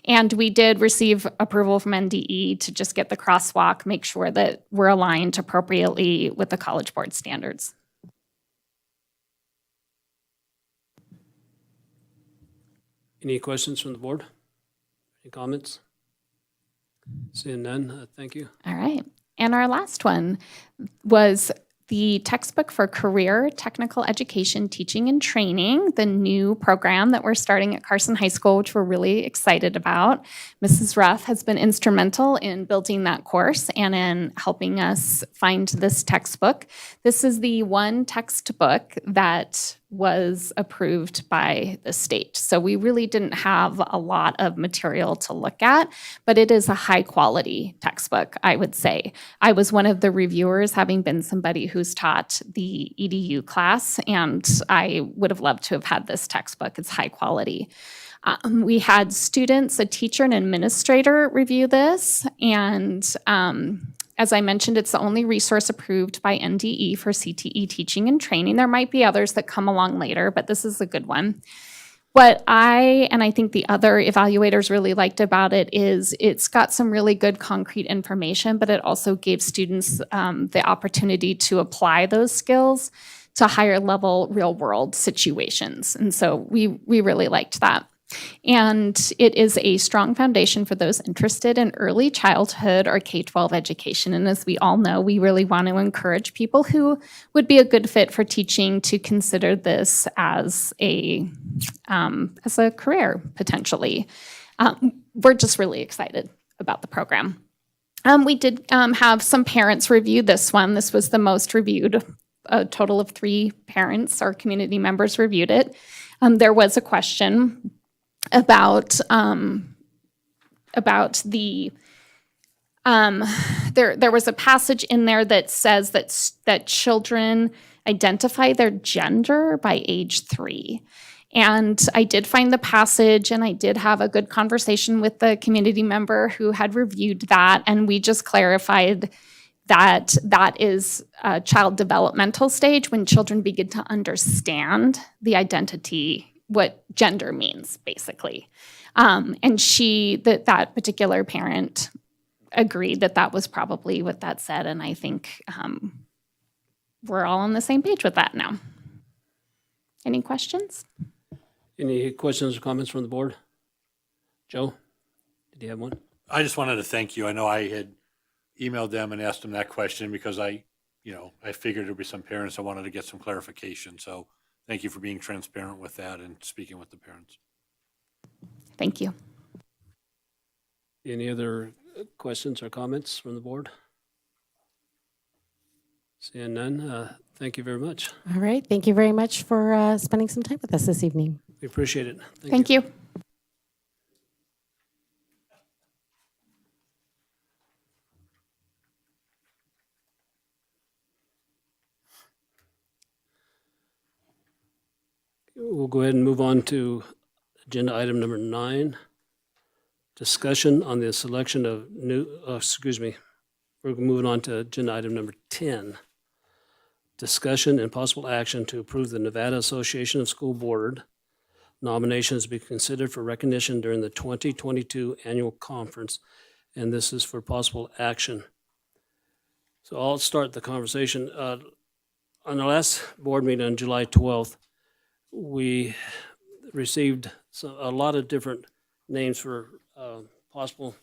And we did receive approval from NDE to just get the crosswalk, make sure that we're aligned appropriately with the College Board standards. Any questions from the board? Any comments? Seeing none, thank you. All right. And our last one was the textbook for career technical education, teaching and training, the new program that we're starting at Carson High School, which we're really excited about. Mrs. Ruff has been instrumental in building that course and in helping us find this textbook. This is the one textbook that was approved by the state. So we really didn't have a lot of material to look at, but it is a high quality textbook, I would say. I was one of the reviewers, having been somebody who's taught the EDU class, and I would have loved to have had this textbook. It's high quality. We had students, a teacher, and administrator review this, and as I mentioned, it's the only resource approved by NDE for CTE teaching and training. There might be others that come along later, but this is a good one. What I think the other evaluators really liked about it is it's got some really good concrete information, but it also gave students the opportunity to apply those skills to higher level real world situations. And so we really liked that. And it is a strong foundation for those interested in early childhood or K-12 education. And as we all know, we really want to encourage people who would be a good fit for teaching to consider this as a career, potentially. We're just really excited about the program. We did have some parents review this one. This was the most reviewed. A total of 3 parents or community members reviewed it. There was a question about the There was a passage in there that says that children identify their gender by age 3. And I did find the passage, and I did have a good conversation with the community member who had reviewed that, and we just clarified that that is a child developmental stage when children begin to understand the identity, what gender means, basically. And that particular parent agreed that that was probably what that said, and I think we're all on the same page with that now. Any questions? Any questions or comments from the board? Joe, did you have one? I just wanted to thank you. I know I had emailed them and asked them that question because I figured there'd be some parents that wanted to get some clarification. So thank you for being transparent with that and speaking with the parents. Thank you. Any other questions or comments from the board? Seeing none, thank you very much. All right, thank you very much for spending some time with us this evening. We appreciate it. Thank you. We'll go ahead and move on to agenda item number 9. Discussion on the selection of we're moving on to agenda item number 10. Discussion and possible action to approve the Nevada Association of School Board nominations to be considered for recognition during the 2022 annual conference, and this is for possible action. So I'll start the conversation. On the last board meeting on July 12th, we received a lot of different names for possible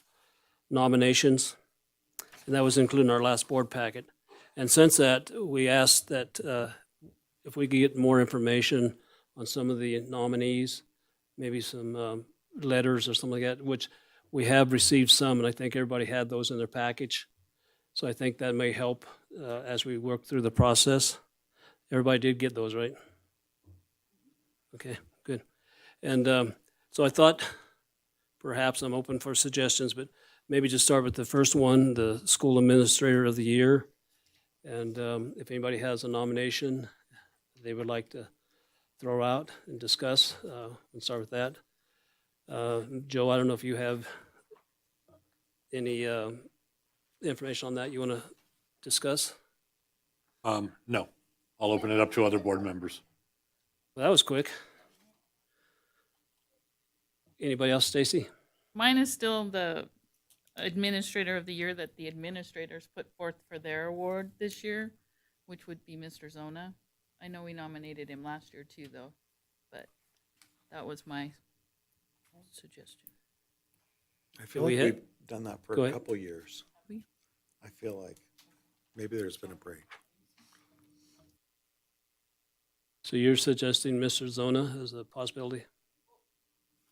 nominations, and that was included in our last board packet. And since that, we asked that if we could get more information on some of the nominees, maybe some letters or something like that, which we have received some, and I think everybody had those in their package. So I think that may help as we work through the process. Everybody did get those, right? Okay, good. And so I thought perhaps I'm open for suggestions, but maybe just start with the first one, the School Administrator of the Year. And if anybody has a nomination they would like to throw out and discuss, we'll start with that. Joe, I don't know if you have any information on that you want to discuss? No, I'll open it up to other board members. Well, that was quick. Anybody else, Stacy? Mine is still the Administrator of the Year that the administrators put forth for their award this year, which would be Mr. Zona. I know we nominated him last year too, though, but that was my suggestion. I feel We like had- we've done that for Go a ahead. couple years. We- I feel like maybe there's been a break. So you're suggesting Mr. Zona as a possibility?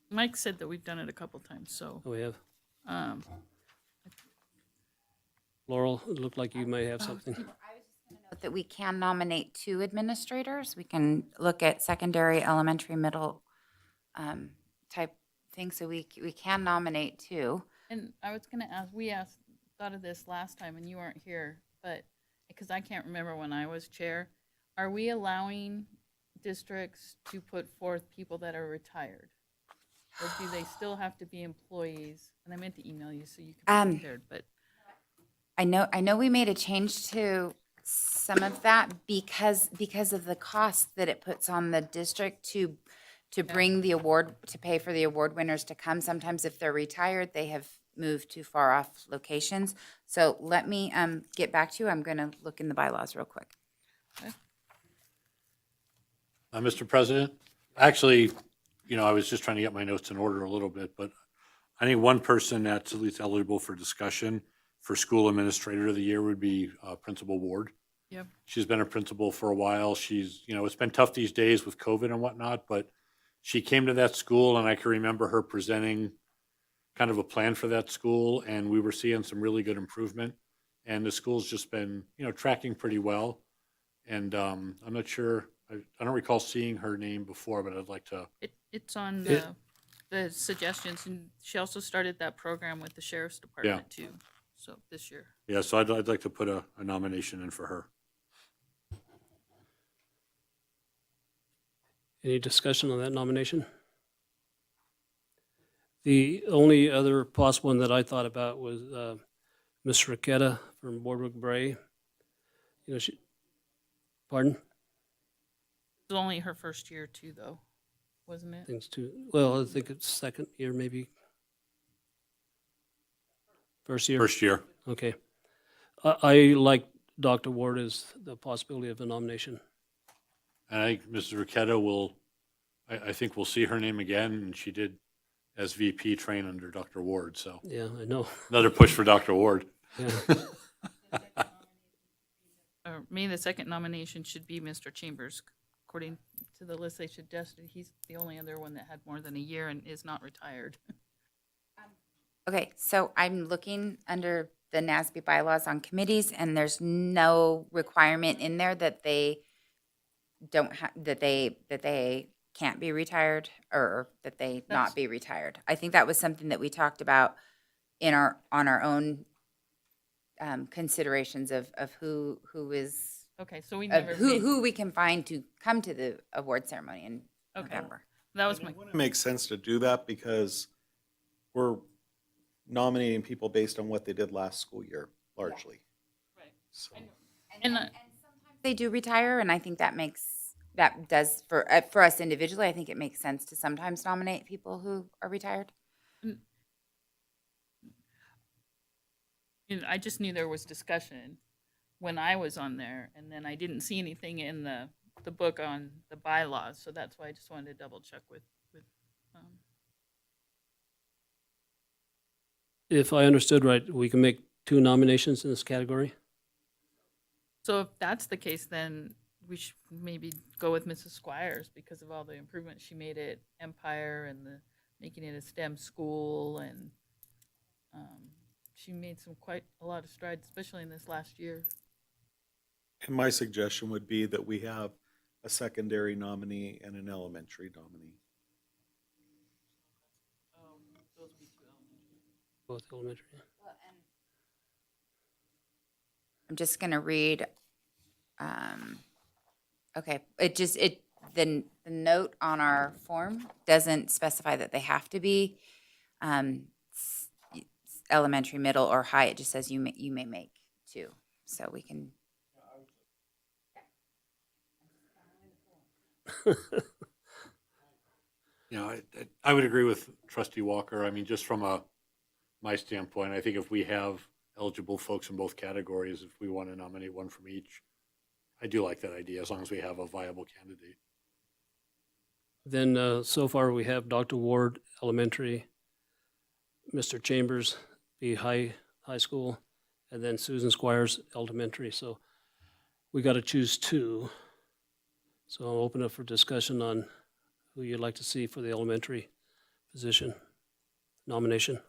Mike said that we've done it a couple times, so, Oh, we have. um, Laurel, it looked like you may have something. Note that we can nominate 2 administrators. We can look at secondary, elementary, middle type thing. So we can nominate 2. and I was gonna ask, thought of this last time and you weren't here, but, because I can't remember when I was chair, are we allowing districts to put forth people that are retired? Or do they still have to be employees? And I meant to email you so you could be prepared, but I know we made a change to some of that because of the cost that it puts on the district to bring the award, to pay for the award winners to come. Sometimes if they're retired, they have moved to far off locations. So let me get back to you. I'm going to look in the bylaws real quick. Mr. President, actually, I was just trying to get my notes in order a little bit, but I think one person that's at least eligible for discussion for School Administrator of the Year would be Principal Ward. Yep. She's been a principal for a while. She's, it's been tough these days with COVID and whatnot, but she came to that school and I can remember her presenting kind of a plan for that school, and we were seeing some really good improvement. And the school's just been, tracking pretty well. And I'm not sure, I don't recall seeing her name before, but I'd like to. it's on the suggestions, and she also started that program with the sheriff's department too. so this year. Yeah, so I'd like to put a nomination in for her. Any discussion on that nomination? The only other possible one that I thought about was Ms. Raquetta from Boardwalk Bray. You know, pardon? It was only her first year too, though, wasn't it? Things too, well, I think it's second year, maybe. First year? First year. Okay. I like Dr. Ward as the possibility of a nomination. And I think Mrs. Raquetta I think we'll see her name again, and she did, as VP, train under Dr. Ward, so Yeah, I know. another push for Dr. Ward. Yeah. Maybe the second nomination should be Mr. Chambers. According to the list they suggested, he's the only other one that had more than a year and is not retired. Okay, so I'm looking under the NASB bylaws on committees, and there's no requirement in there that they don't have, that they can't be retired or that they That's- not be retired. I think that was something that we talked about on our own considerations of who is, Okay, so we of never made, who we can find to come to the award ceremony in Okay. November. that was my, It makes sense to do that because we're nominating people based on what they did last school year, largely. Right. So, and sometimes they do retire, and I think that does for us individually. I think it makes sense to sometimes nominate people who are retired. I just knew there was discussion when I was on there, and then I didn't see anything in the book on the bylaws, so that's why I just wanted to double check with If I understood right, we can make 2 nominations in this category? so if that's the case, then we should maybe go with Mrs. Squires because of all the improvements she made at Empire and the making it a STEM school, and she made quite a lot of strides, especially in this last year. and my suggestion would be that we have a secondary nominee and an elementary nominee. Those would be 2 elementary. Both elementary. I'm just going to read. Okay, the note on our form doesn't specify that they have to be elementary, middle, or high. It just says you may make 2, so we can. You know, I would agree with Trustee Walker. I mean, just from my standpoint, I think if we have eligible folks in both categories, if we want to nominate one from each, I do like that idea, as long as we have a viable candidate. Then, so far, we have Dr. Ward, elementary, Mr. Chambers, be high school, and then Susan Squires, elementary. So we got to choose 2. So I'll open up for discussion on who you'd like to see for the elementary position nomination.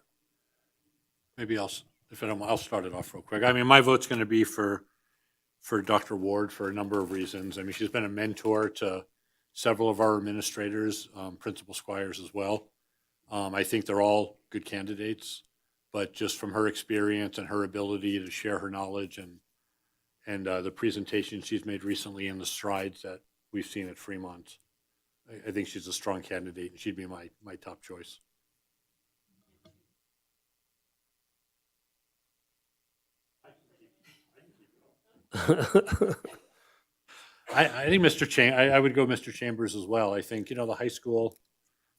Maybe I'll start it off real quick. I mean, my vote's going to be for Dr. Ward for a number of reasons. I mean, she's been a mentor to several of our administrators, Principal Squires as well. I think they're all good candidates, but just from her experience and her ability to share her knowledge and the presentation she's made recently and the strides that we've seen at Fremont, I think she's a strong candidate, and she'd be my top choice. I think I would go Mr. Chambers as well. I think, the high school,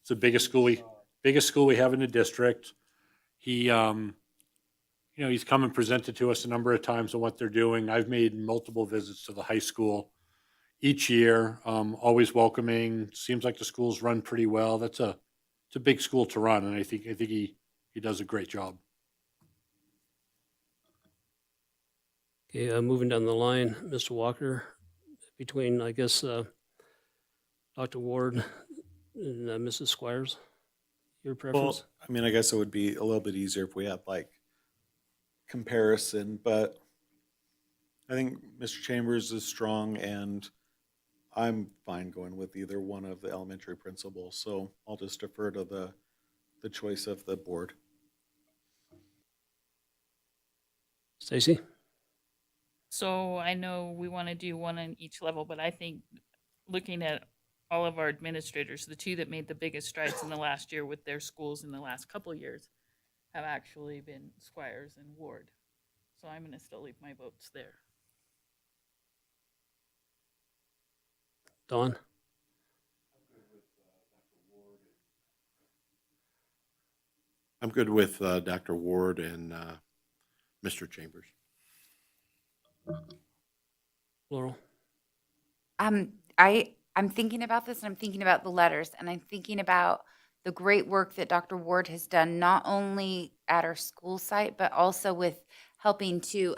it's the biggest school we have in the district. He, he's come and presented to us a number of times on what they're doing. I've made multiple visits to the high school each year, always welcoming. Seems like the school's run pretty well. It's a big school to run, and I think he does a great job. Okay, moving down the line, Mr. Walker, between, I guess, Dr. Ward and Mrs. Squires, your preference? Well, I mean, I guess it would be a little bit easier if we had comparison, but I think Mr. Chambers is strong, and I'm fine going with either one of the elementary principals, so I'll just defer to the choice of the board. Stacy? So I know we want to do one on each level, but I think looking at all of our administrators, the two that made the biggest strides in the last year with their schools in the last couple of years have actually been Squires and Ward. So I'm going to still leave my votes there. Dawn? I'm good with Dr. Ward and Mr. Chambers. Laurel? I'm thinking about this, and I'm thinking about the letters, and I'm thinking about the great work that Dr. Ward has done, not only at our school site, but also with helping to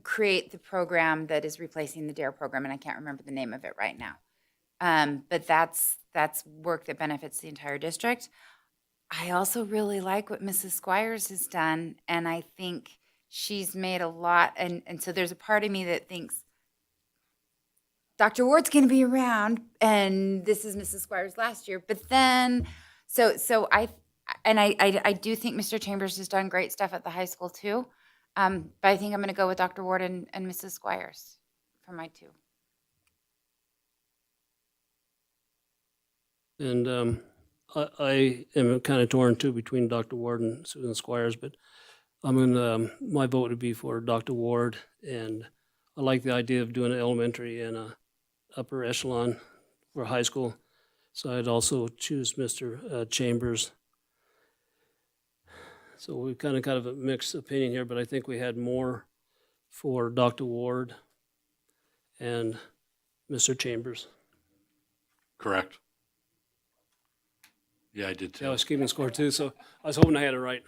create the program that is replacing the DARE program, and I can't remember the name of it right now. But that's work that benefits the entire district. I also really like what Mrs. Squires has done, and I think she's made a lot, and so there's a part of me that thinks Dr. Ward's going to be around, and this is Mrs. Squires last year. But then, so I do think Mr. Chambers has done great stuff at the high school too. But I think I'm going to go with Dr. Ward and Mrs. Squires for my two. And I am kind of torn too between Dr. Ward and Susan Squires, but my vote would be for Dr. Ward, and I like the idea of doing an elementary and a upper echelon for high school. So I'd also choose Mr. Chambers. So we kind of a mixed opinion here, but I think we had more for Dr. Ward and Mr. Chambers. Correct. Yeah, I did too. Yeah, I was keeping score too, so I was hoping I had it right.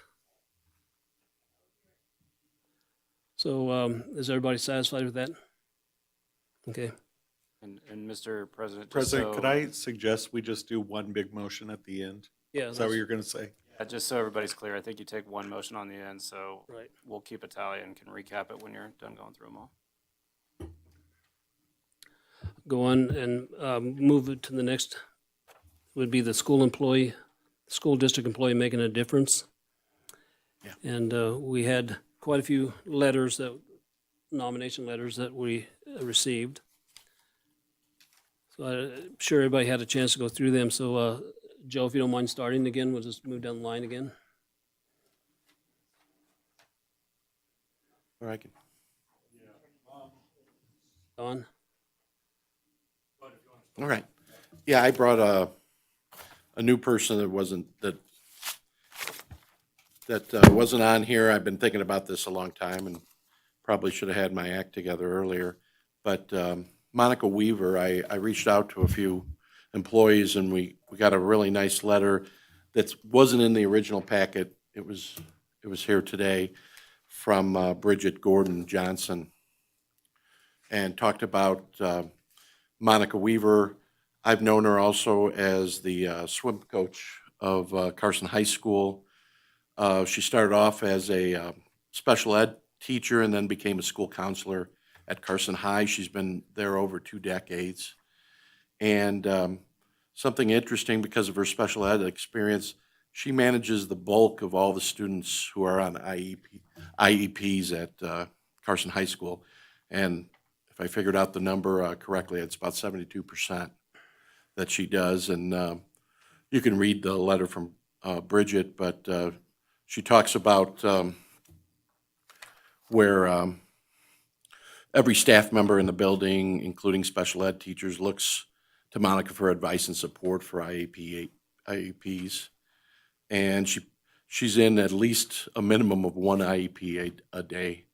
So is everybody satisfied with that? Okay. And Mr. President. just President, so- could I suggest we just do one big motion at the end? Yeah. Is that what you're going to say? Just so everybody's clear, I think you take one motion on the end, so Right. we'll keep a tally and can recap it when you're done going through them all. Go on and move it to the next, would be the school district employee making a difference. Yeah. And we had quite a few nomination letters that we received. So I'm sure everybody had a chance to go through them. So Joe, if you don't mind starting again, we'll just move down the line again. Or I can. Don? All right. Yeah, I brought a new person that wasn't on here. I've been thinking about this a long time and probably should have had my act together earlier. But Monica Weaver, I reached out to a few employees and we got a really nice letter that wasn't in the original packet. It was here today from Bridget Gordon Johnson, and talked about Monica Weaver. I've known her also as the swim coach of Carson High School. She started off as a special ed teacher and then became a school counselor at Carson High. She's been there over 2 decades. And something interesting, because of her special ed experience, she manages the bulk of all the students who are on IEPs at Carson High School. And if I figured out the number correctly, it's about 72% that she does. And you can read the letter from Bridget, but she talks about where every staff member in the building, including special ed teachers, looks to Monica for advice and support for IEPs. And she's in at least a minimum of one IEP a day.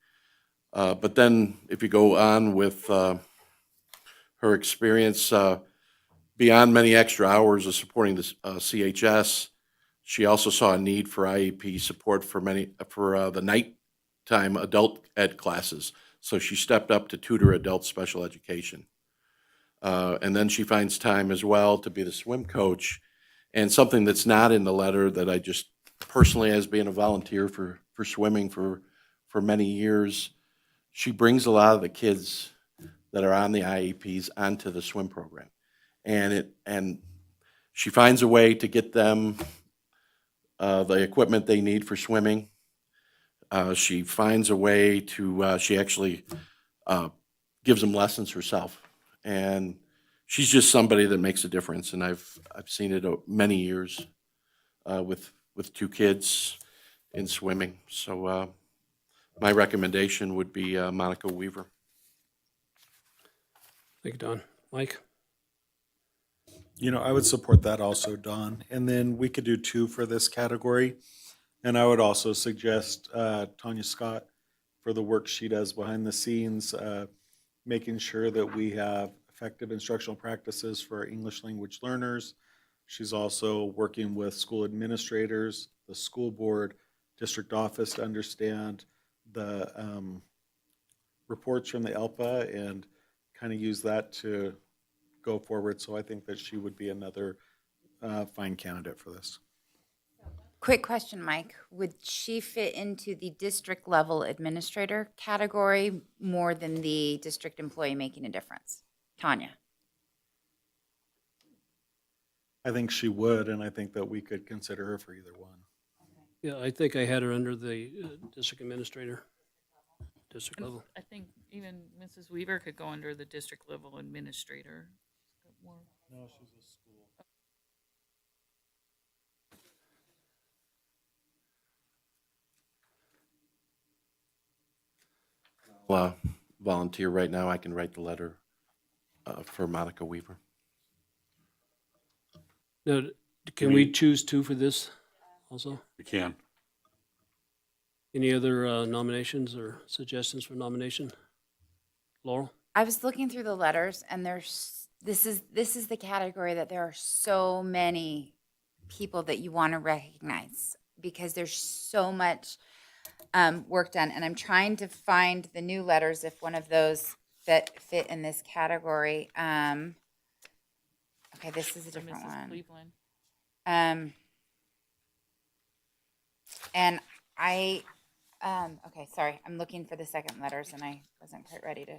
But then if you go on with her experience, beyond many extra hours of supporting the CHS, she also saw a need for IEP support for the nighttime adult ed classes. So she stepped up to tutor adult special education. And then she finds time as well to be the swim coach. And something that's not in the letter that I just personally, as being a volunteer for swimming for many years, she brings a lot of the kids that are on the IEPs onto the swim program. And she finds a way to get them the equipment they need for swimming. She finds a way to, she actually gives them lessons herself. And she's just somebody that makes a difference. And I've seen it many years with two kids in swimming. So my recommendation would be Monica Weaver. Thank you, Don. Mike? You know, I would support that also, Don. And then we could do 2 for this category. And I would also suggest Tanya Scott for the work she does behind the scenes, making sure that we have effective instructional practices for our English language learners. She's also working with school administrators, the school board, district office to understand the reports from the ELPA and kind of use that to go forward. So I think that she would be another fine candidate for this. Quick question, Mike. Would she fit into the district level administrator category more than the district employee making a difference? Tanya? I think she would, and I think that we could consider her for either one. Yeah, I think I had her under the district administrator, district And level. I think even Mrs. Weaver could go under the district level administrator. No, she's a school. Volunteer right now. I can write the letter for Monica Weaver. Now, can we choose 2 for this also? You can. Any other nominations or suggestions for nomination? Laurel? I was looking through the letters, and this is the category that there are so many people that you want to recognize because there's so much work done. And I'm trying to find the new letters if one of those fit in this category. Okay, this is a different Mrs. one. Cleveland. And okay, sorry, I'm looking for the second letters and I wasn't quite ready to.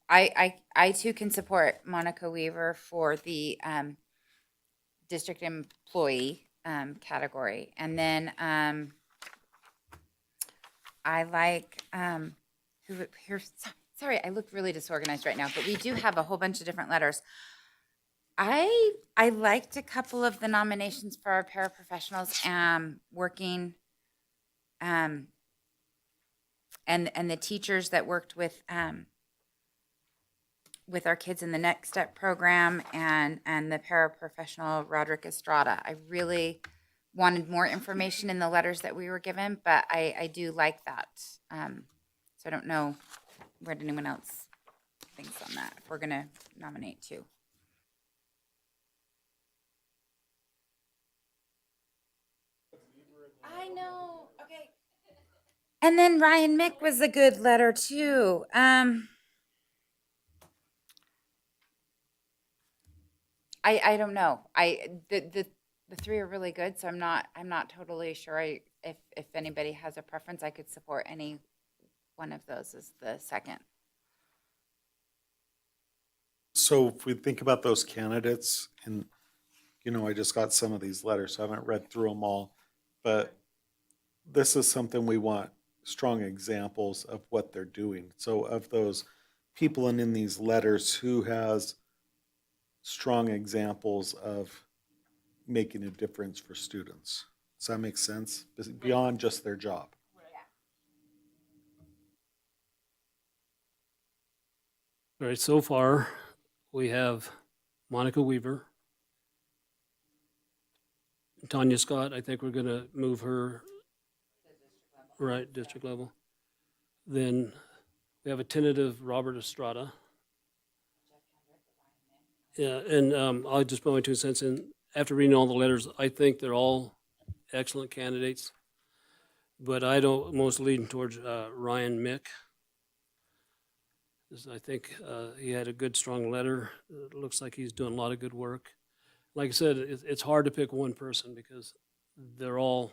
I too can support Monica Weaver for the district employee category. And then I like sorry, I look really disorganized right now, but we do have a whole bunch of different letters. I liked a couple of the nominations for our paraprofessionals working and the teachers that worked with our kids in the Next Step program and the paraprofessional Roderick Estrada. I really wanted more information in the letters that we were given, but I do like that. So I don't know what anyone else thinks on that, if we're going to nominate 2. I know. Okay. And then Ryan Mick was a good letter too. I don't know. The 3 are really good, so I'm not totally sure. If anybody has a preference, I could support any one of those as the second. So if we think about those candidates, and, you know, I just got some of these letters, so I haven't read through them all, but this is something we want strong examples of what they're doing. So of those people and in these letters, who has strong examples of making a difference for students? Does that make sense? Beyond just their job. All right, so far, we have Monica Weaver. Tanya Scott, I think we're going to move her, right, district level. Then we have a tentative Robert Estrada. Yeah, and I'll just put my 2 cents in. After reading all the letters, I think they're all excellent candidates. But I don't most lean towards Ryan Mick. I think he had a good, strong letter. It looks like he's doing a lot of good work. Like I said, it's hard to pick one person because they're all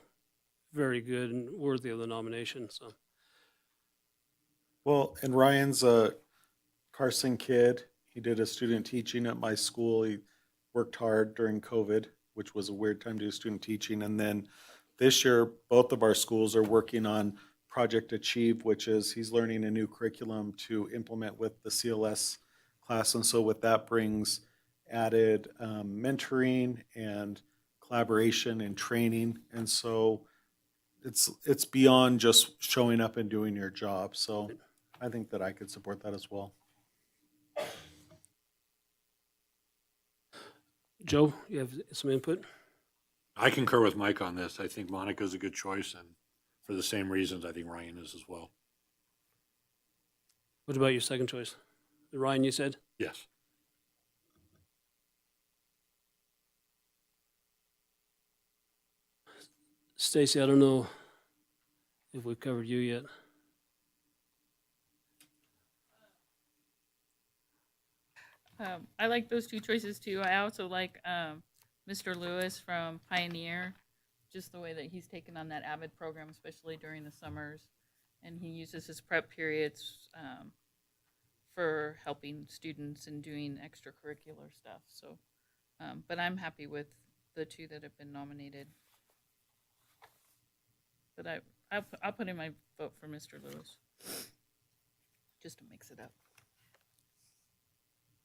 very good and worthy of the nomination. So, Well, and Ryan's a Carson kid. He did a student teaching at my school. He worked hard during COVID, which was a weird time to do student teaching. And then this year, both of our schools are working on Project Achieve, which is he's learning a new curriculum to implement with the CLS class. And so with that brings added mentoring and collaboration and training. And so it's beyond just showing up and doing your job. So I think that I could support that as well. Joe, you have some input? I concur with Mike on this. I think Monica's a good choice, and for the same reasons, I think Ryan is as well. What about your second choice? Ryan, you said? Yes. Stacy, I don't know if we've covered you yet. I like those two choices too. I also like Mr. Lewis from Pioneer, just the way that he's taken on that AVID program, especially during the summers. And he uses his prep periods for helping students and doing extracurricular stuff. So, but I'm happy with the two that have been nominated. But I'll put in my vote for Mr. Lewis, just to mix it up.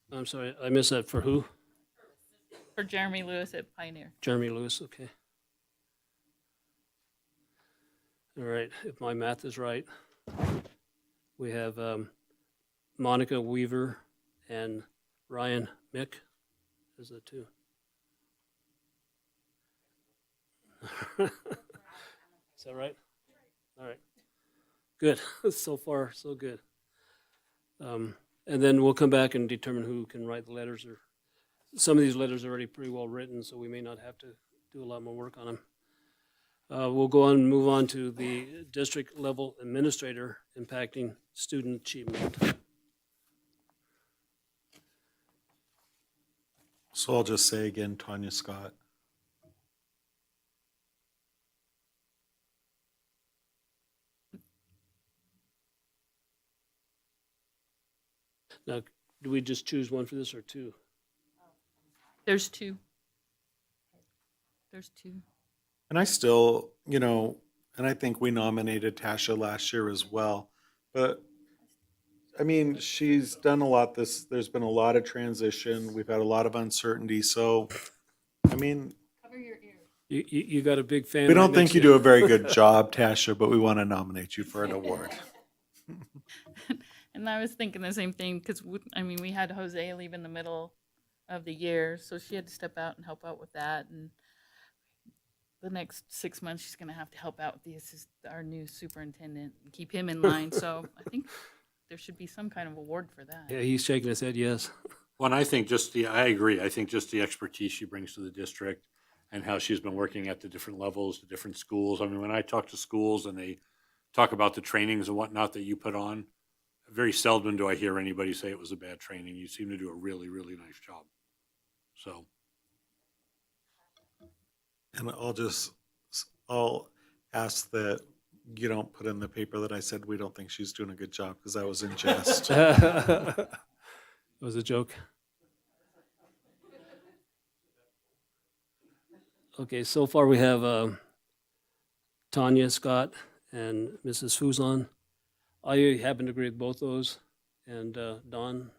I'm sorry, I missed that. For who? For Jeremy Lewis at Pioneer. Jeremy Lewis, okay. All right, if my math is right, we have Monica Weaver and Ryan Mick as the two. Is that right? All right. Good. So far, so good. And then we'll come back and determine who can write the letters. Or some of these letters are already pretty well written, so we may not have to do a lot more work on them. We'll go on and move on to the district level administrator impacting student achievement. So I'll just say again, Tanya Scott. Now, do we just choose one for this or two? There's two. There's two. And I still, and I think we nominated Tasha last year as well. But I mean, she's done a lot there's been a lot of transition. We've had a lot of uncertainty. So, I mean, Cover your ears. You got a big fan. we right don't think next you to do a very good job, Tasha, but we want to nominate you for an award. And I was thinking the same thing because, we had Jose leave in the middle of the year, so she had to step out and help out with that. And the next 6 months, she's going to have to help out with our new superintendent and keep him in line. So I think there should be some kind of award for that. Yeah, he's shaking his head, yes. Well, and I think I agree. I think just the expertise she brings to the district and how she's been working at the different levels, the different schools. I mean, when I talk to schools and they talk about the trainings and whatnot that you put on, very seldom do I hear anybody say it was a bad training. You seem to do a really, really nice job. So. And I'll ask that you don't put in the paper that I said we don't think she's doing a good job, because that was in jest. It was a joke. Okay, so far we have Tanya Scott and Mrs. Fuzon. I happen to agree with both those, and Dawn,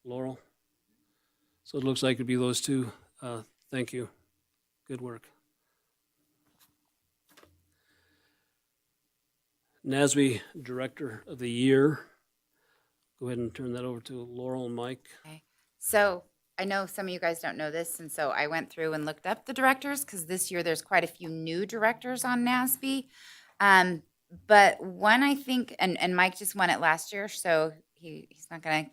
Laurel. So it looks like it'd be those two. Thank you. Good work. NASB Director of the Year. Go ahead and turn that over to Laurel and Mike. Okay. So I know some of you guys don't know this, and so I went through and looked up the directors, because this year there's quite a few new directors on NASB. But one, I think, and Mike just won it last year, so he's not gonna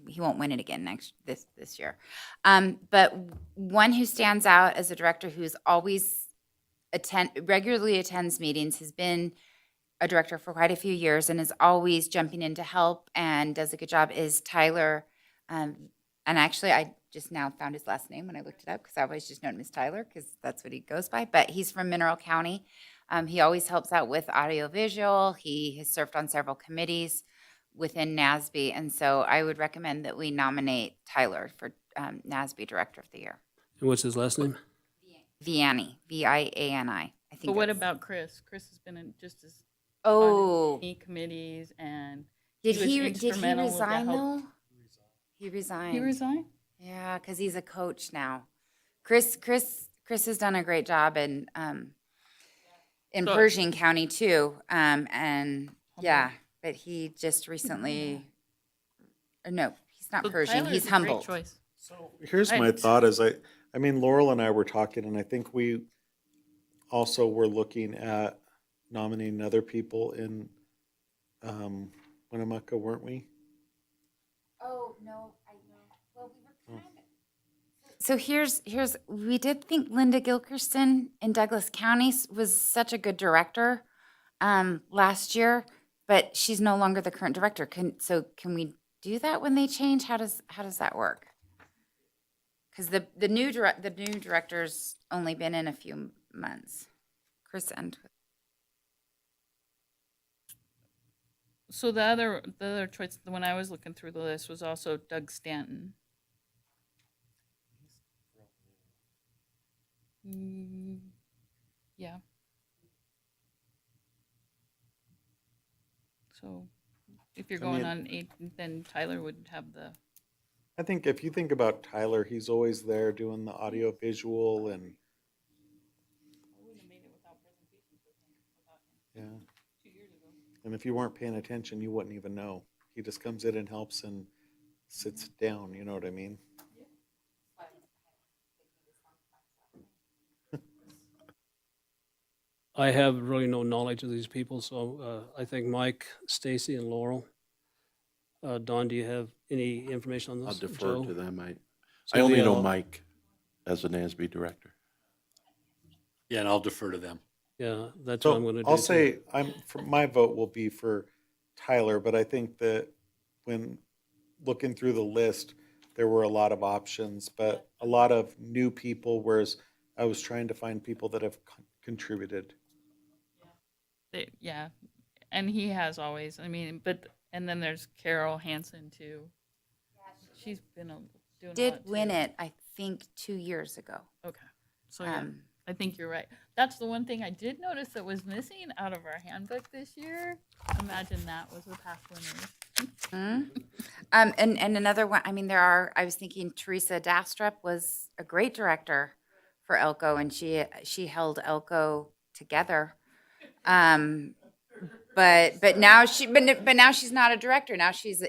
he won't win it again this year. But one who stands out as a director who's always regularly attends meetings, has been a director for quite a few years and is always jumping in to help and does a good job, is Tyler. And actually, I just now found his last name when I looked it up, because I've always just known him as Tyler, because that's what he goes by. But he's from Mineral County. He always helps out with audiovisual. He has served on several committees within NASB. And so I would recommend that we nominate Tyler for NASB Director of the Year. And what's his last name? Vianney, Viani. I I think But what that's- about Chris? Chris has been in just as Oh, on many committees, and did was he instrumental with the resign help. though? He resigned. He resigned? Yeah, because he's a coach now. Chris has done a great job in So- Pershing County too. And yeah, but he just recently, or no, he's not So Pershing. Tyler's He's a great Humboldt. choice. Here's my Right. thought is I mean, Laurel and I were talking, and I think we also were looking at nominating other people in Winnemucca, weren't we? Oh, no, I know. Well, we were kind of. So we did think Linda Gilkerston in Douglas County was such a good director last year, but she's no longer the current director. Can we do that when they change? How does that work? Because the new director's only been in a few months. Chris and So the other choice, when I was looking through the list, was also Doug Stanton. Yeah. So if you're I going mean- on 8, then Tyler would have the. I think if you think about Tyler, he's always there doing the audio visual and yeah. And if you weren't paying attention, you wouldn't even know. He just comes in and helps and sits down, you know what I mean? I have really no knowledge of these people, so I think Mike, Stacy, and Laurel. Don, do you have any information on this? I'll defer Joe? to them. I So only know the, Mike as a NASB director. Yeah, and I'll defer to them. Yeah, that's what I'm So gonna do. I'll too. say my vote will be for Tyler, but I think that when looking through the list, there were a lot of options, but a lot of new people, whereas I was trying to find people that have contributed. Yeah, and he has always. I mean, and then there's Carol Hansen too. She's been doing a did lot win too. it, I think, 2 years ago. Okay, so yeah, Um, I think you're right. That's the one thing I did notice that was missing out of our handbook this year. Imagine that was the past winners. And another one, I mean, I was thinking Teresa Dastrup was a great director for Elko, and she held Elko together. But now she's not a director. Now she's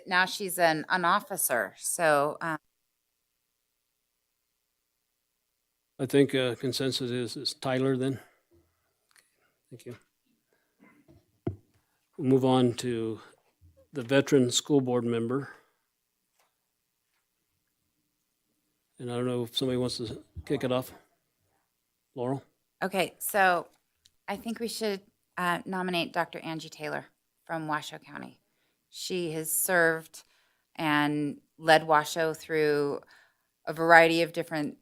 an officer. So I think consensus is Tyler then. Thank you. We'll move on to the veteran school board member. And I don't know if somebody wants to kick it off. Laurel? okay, so I think we should nominate Dr. Angie Taylor from Washoe County. She has served and led Washoe through a variety of different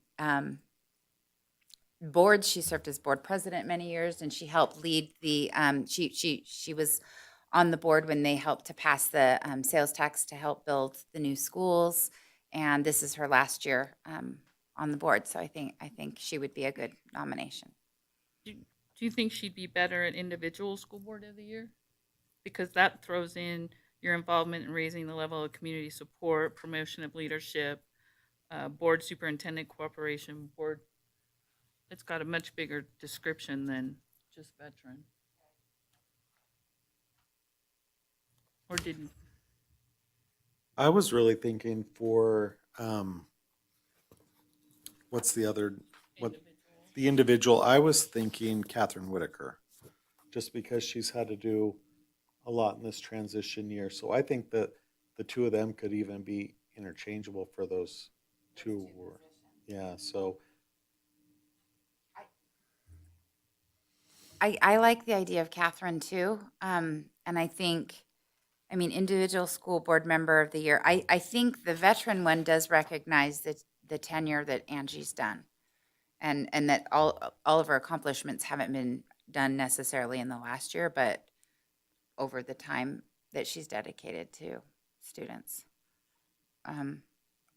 boards. She served as board president many years, and she helped lead the. She was on the board when they helped to pass the sales tax to help build the new schools, and this is her last year on the board. So I think she would be a good nomination. Do you think she'd be better at individual school board of the year? Because that throws in your involvement in raising the level of community support, promotion of leadership, board superintendent cooperation, board. It's got a much bigger description than just veteran. Or didn't? I was really thinking for, what's the other, the individual, I was thinking Catherine Whitaker, just because she's had to do a lot in this transition year. So I think that the two of them could even be interchangeable for those two. Yeah, so. I like the idea of Catherine too. And I think, I mean, individual school board member of the year. I think the veteran one does recognize the tenure that Angie's done. And that all of her accomplishments haven't been done necessarily in the last year, but over the time that she's dedicated to students.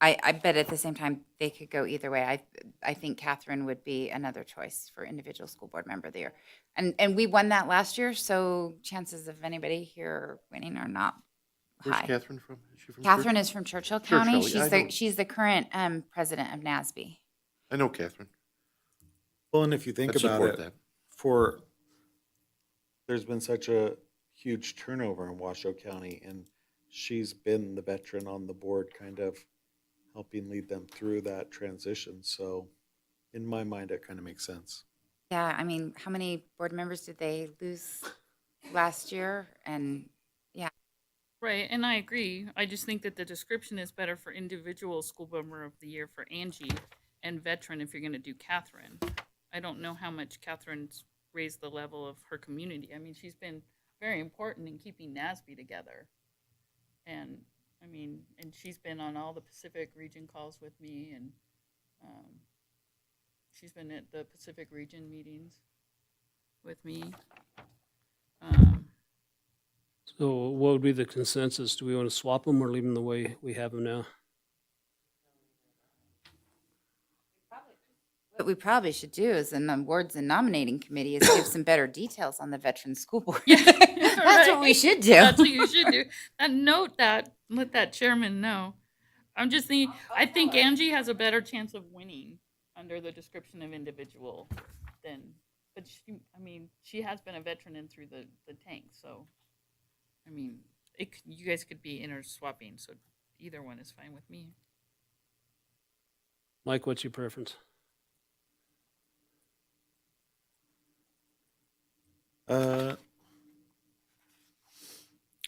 I bet at the same time, they could go either way. I think Catherine would be another choice for individual school board member of the year. And we won that last year, so chances of anybody here winning are not Where's high. Catherine from? Is she from Catherine Churchill? is from Churchill County. Churchill, yeah, I know. She's the current president of NASB. I know Catherine. Well, and if you think I'd about support it, that. there's been such a huge turnover in Washoe County, and she's been the veteran on the board, kind of helping lead them through that transition. So in my mind, it kind of makes sense. Yeah, I mean, how many board members did they lose last year? And yeah, Right, and I agree. I just think that the description is better for individual school board member of the year for Angie and veteran if you're gonna do Catherine. I don't know how much Catherine's raised the level of her community. I mean, she's been very important in keeping NASB together. And, I mean, and she's been on all the Pacific region calls with me, and she's been at the Pacific region meetings with me. So what would be the consensus? Do we want to swap them or leave them the way we have them now? what we probably should do is in the awards and nominating committee is give some better details on the veteran school board. Yeah, That's what we should do. That's what you should do. And note that, let that chairman know. I'm just thinking, I think Angie has a better chance of winning under the description of individual than, but she, I mean, she has been a veteran in through the tank, so, I mean, you guys could be inter-swapping, so either one is fine with me. Mike, what's your preference?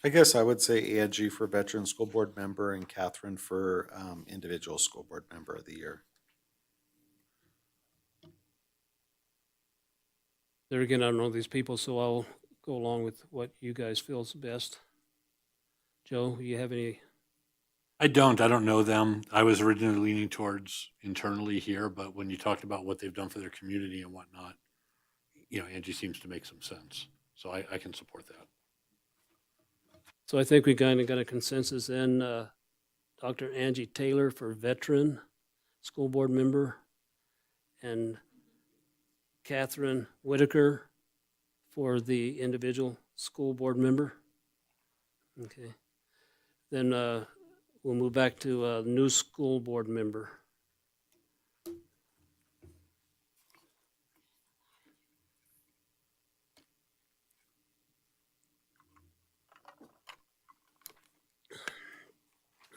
I guess I would say Angie for veteran school board member and Catherine for individual school board member of the year. There again, I don't know these people, so I'll go along with what you guys feel is best. Joe, you have any? I don't know them. I was originally leaning towards internally here, but when you talked about what they've done for their community and whatnot, you know, Angie seems to make some sense. So I can support that. So I think we kind of got a consensus then. Dr. Angie Taylor for veteran school board member and Catherine Whitaker for the individual school board member. Okay. Then we'll move back to new school board member.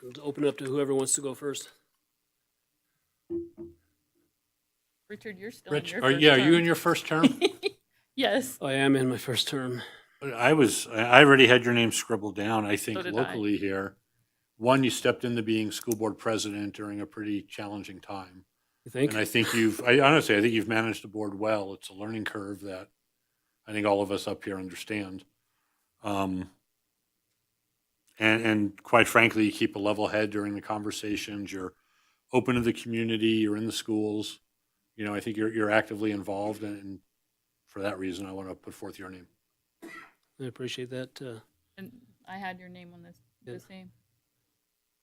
Let's open up to whoever wants to go first. Richard, you're still in Rich, your are first you term. in your first term? Yes. I am in my first term. I already had your name scribbled down. I think So did I. locally here, one, you stepped into being school board president during a pretty challenging time. You think? And I think honestly, I think you've managed the board well. It's a learning curve that I think all of us up here understand. And quite frankly, you keep a level head during the conversations. You're open to the community. You're in the schools. You know, I think you're actively involved, and for that reason, I want to put forth your name. I appreciate that. And I had your name on this, Yeah. the same.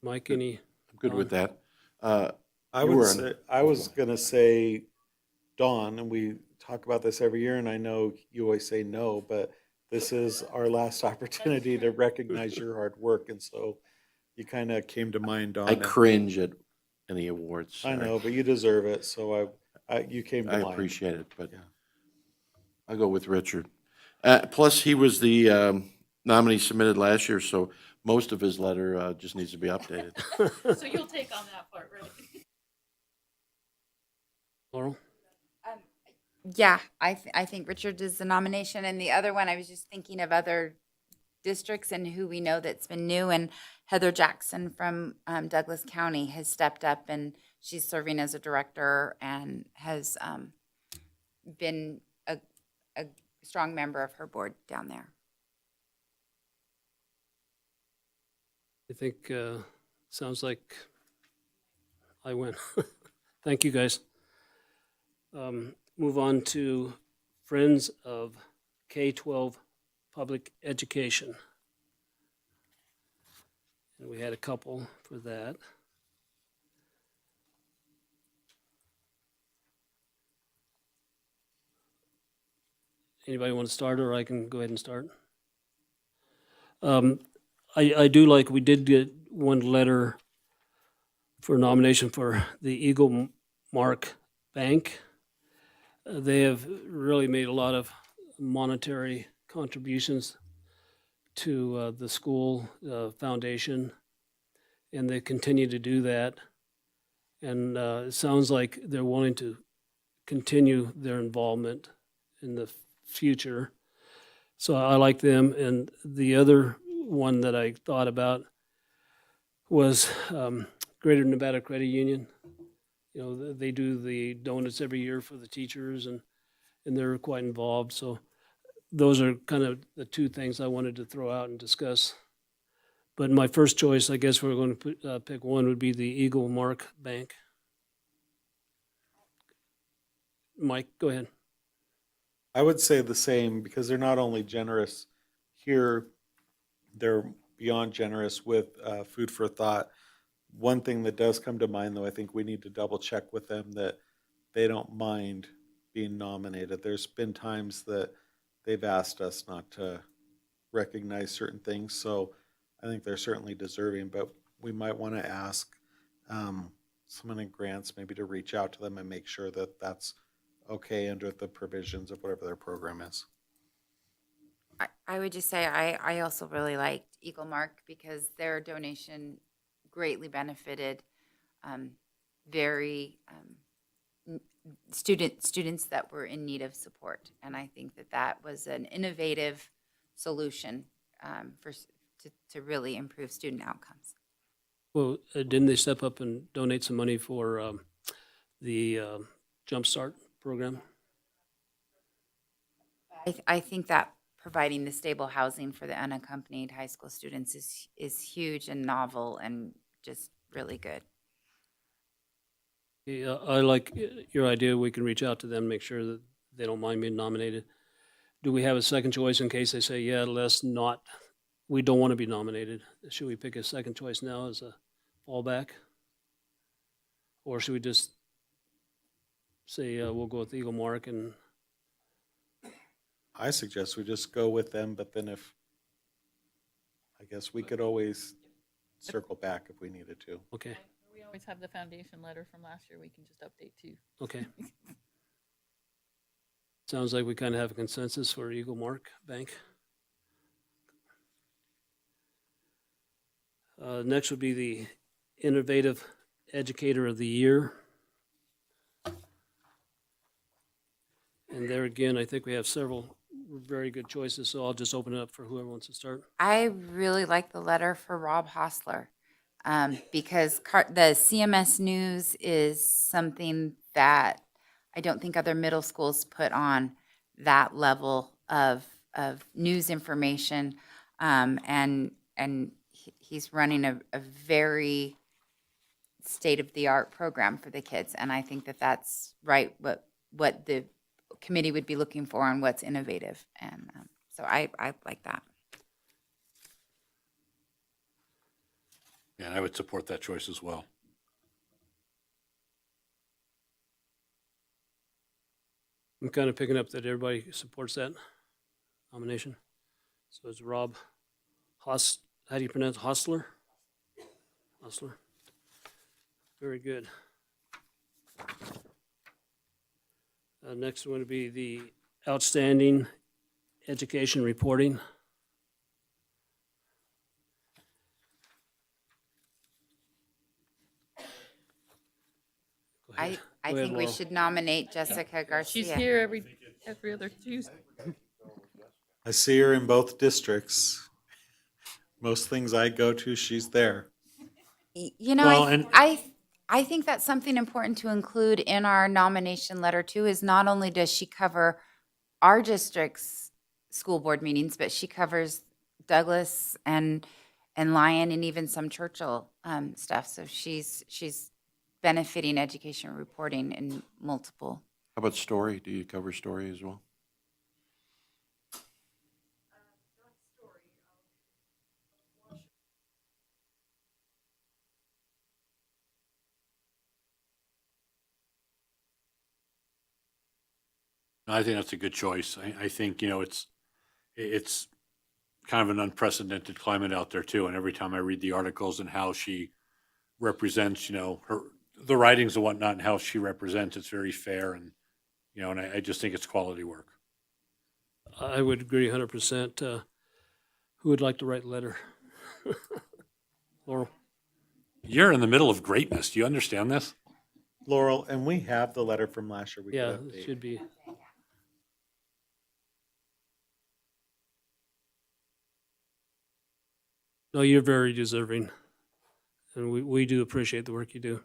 Mike, any? I'm good with that. I You would were say, I was gonna say Dawn, and we talk about this every year, and I know you always say no, but this is our last opportunity to recognize your hard work, and so you kind of came to mind, Dawn. I cringe at any awards. I sorry. know, but you deserve it, so you came to I mind. appreciate it, but Yeah. I'll go with Richard. Plus, he was the nominee submitted last year, so most of his letter just needs to be updated. So you'll take on that part, right? Laurel? Yeah, I think Richard is the nomination, and the other one, I was just thinking of other districts and who we know that's been new, and Heather Jackson from Douglas County has stepped up, and she's serving as a director and has been a strong member of her board down there. I think, sounds like I win. Thank you, guys. Move on to Friends of K-12 Public Education. And we had a couple for that. Anybody want to start, or I can go ahead and start? I do like, we did get one letter for nomination for the Eagle Mark Bank. They have really made a lot of monetary contributions to the school foundation, and they continue to do that. And it sounds like they're willing to continue their involvement in the future. So I like them. And the other one that I thought about was Greater Nevada Credit Union. You know, they do the donuts every year for the teachers, and they're quite involved. So those are kind of the two things I wanted to throw out and discuss. But my first choice, I guess we're going to pick one, would be the Eagle Mark Bank. Mike, go ahead. I would say the same, because they're not only generous here, they're beyond generous with food for thought. One thing that does come to mind, though, I think we need to double check with them that they don't mind being nominated. There's been times that they've asked us not to recognize certain things, so I think they're certainly deserving, but we might want to ask someone in grants maybe to reach out to them and make sure that that's okay under the provisions of whatever their program is. I would just say I also really liked Eagle Mark because their donation greatly benefited students that were in need of support, and I think that was an innovative solution to really improve student outcomes. Well, didn't they step up and donate some money for the Jump Start program? I think that providing the stable housing for the unaccompanied high school students is huge and novel and just really good. Yeah, I like your idea. We can reach out to them, make sure that they don't mind being nominated. Do we have a second choice in case they say, yeah, we don't want to be nominated? Should we pick a second choice now as a fallback? Or should we just say we'll go with Eagle Mark? And I suggest we just go with them, but then I guess we could always circle back if we needed to. okay, We always have the foundation letter from last year we can just update too. okay. Sounds like we kind of have a consensus for Eagle Mark Bank. Next would be the Innovative Educator of the Year. And there again, I think we have several very good choices, so I'll just open it up for whoever wants to start. I really like the letter for Rob Hostler because the CMS News is something that I don't think other middle schools put on that level of news information, and he's running a very state-of-the-art program for the kids, and I think that's right what the committee would be looking for and what's innovative, and so I like that. Yeah, and I would support that choice as well. I'm kind of picking up that everybody supports that nomination. So it's Rob how do you pronounce Hostler? Hostler. Very good. Next one would be the Outstanding Education Reporting. Go ahead. I Go ahead, think we Laurel. should nominate Jessica Garcia. She's here every other Tuesday. I see her in both districts. Most things I go to, she's there. You know, Well, I think that's something important to include in our nomination letter too, is not only does she cover our district's school board meetings, but she covers Douglas and Lyon and even some Churchill stuff. So she's benefiting education reporting in multiple. How about Story? Do you cover Story as well? No, I think that's a good choice. I think, it's kind of an unprecedented climate out there too. And every time I read the articles and how she represents, the writings and whatnot and how she represents, it's very fair and, and I just think it's quality work. I would agree 100%. Who would like to write the letter? Laurel? You're in the middle of greatness. Do you understand this? Laurel, and we have the letter from last year. We Yeah, could it update. should be. No, you're very deserving, and we do appreciate the work you do.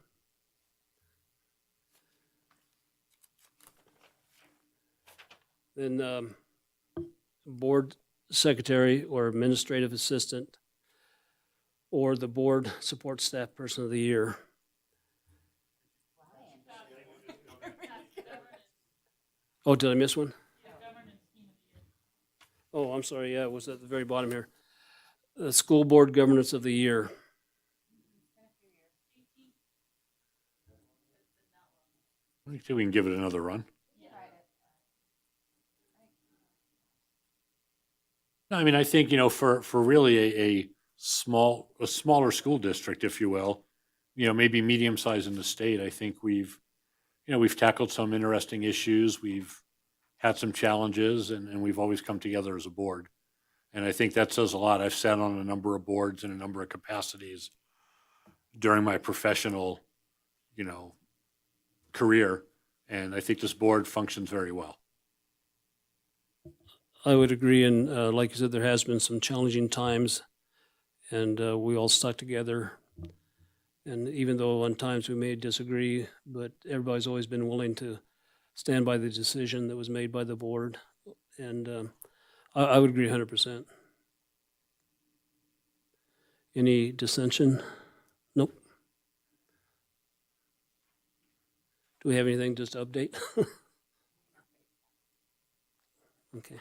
Then board secretary or administrative assistant, or the board support staff person of the year. Oh, did I miss one? Oh, I'm sorry, yeah, it was at the very bottom here. The school board governance of the year. I think we can give it another run. No, I mean, I think, for really a smaller school district, if you will, maybe medium size in the state, I think we've tackled some interesting issues. We've had some challenges and we've always come together as a board. And I think that says a lot. I've sat on a number of boards in a number of capacities during my professional, career. And I think this board functions very well. I would agree, and like you said, there has been some challenging times, and we all stuck together. And even though on times we may disagree, but everybody's always been willing to stand by the decision that was made by the board. And I would agree 100%. Any dissension? Nope. Do we have anything just to update? Okay.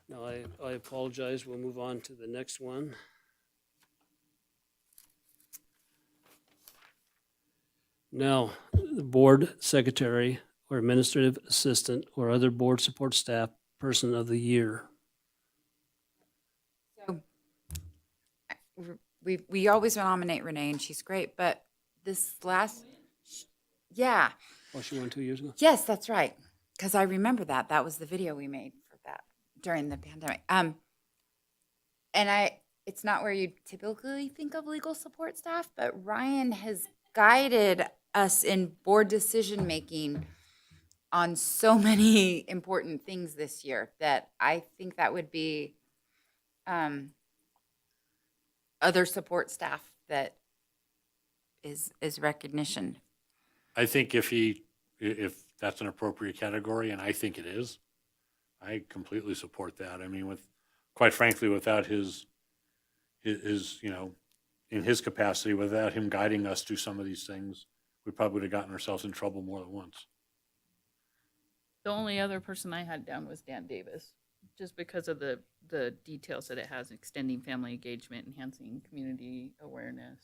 No, I apologize. We'll move on to the next one. Now, the board secretary or administrative assistant or other board support staff person of the year. So we always nominate Renee and she's great, but this last, yeah, Oh, she won 2 years ago? yes, that's right. Because I remember that. That was the video we made for that during the pandemic. And it's not where you typically think of legal support staff, but Ryan has guided us in board decision making on so many important things this year that I think that would be other support staff that is recognition. I think if that's an appropriate category, and I think it is, I completely support that. I mean, quite frankly, without his, in his capacity, without him guiding us through some of these things, we probably would have gotten ourselves in trouble more than once. The only other person I had down was Dan Davis, just because of the details that it has, extending family engagement, enhancing community awareness.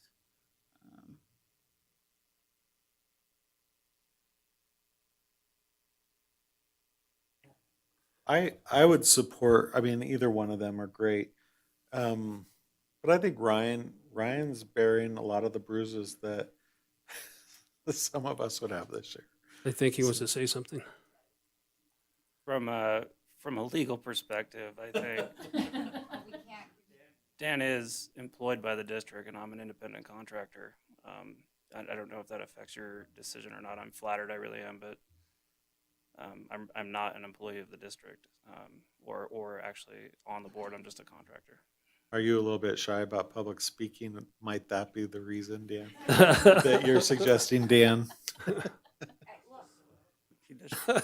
I would support, I mean, either one of them are great. But I think Ryan's bearing a lot of the bruises that some of us would have this year. I think he wants to say something. From a legal perspective, I think Dan is employed by the district and I'm an independent contractor. I don't know if that affects your decision or not. I'm flattered, I really am, but I'm not an employee of the district or actually on the board. I'm just a contractor. Are you a little bit shy about public speaking? Might that be the reason, Dan, that you're suggesting, Dan? What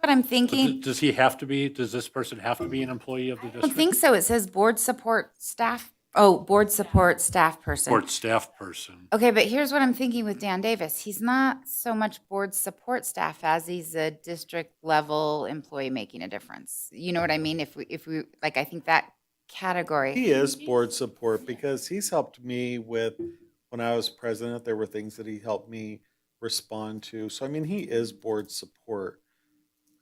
I'm thinking. Does he have to be, does this person have to be an employee of the I don't district? think so. It says board support staff. Oh, board support staff person. Board staff person. Okay, but here's what I'm thinking with Dan Davis. He's not so much board support staff as he's a district level employee making a difference. You know what I mean? If we like, I think that category. He is board support because he's helped me with, when I was president, there were things that he helped me respond to. So, I mean, he is board support.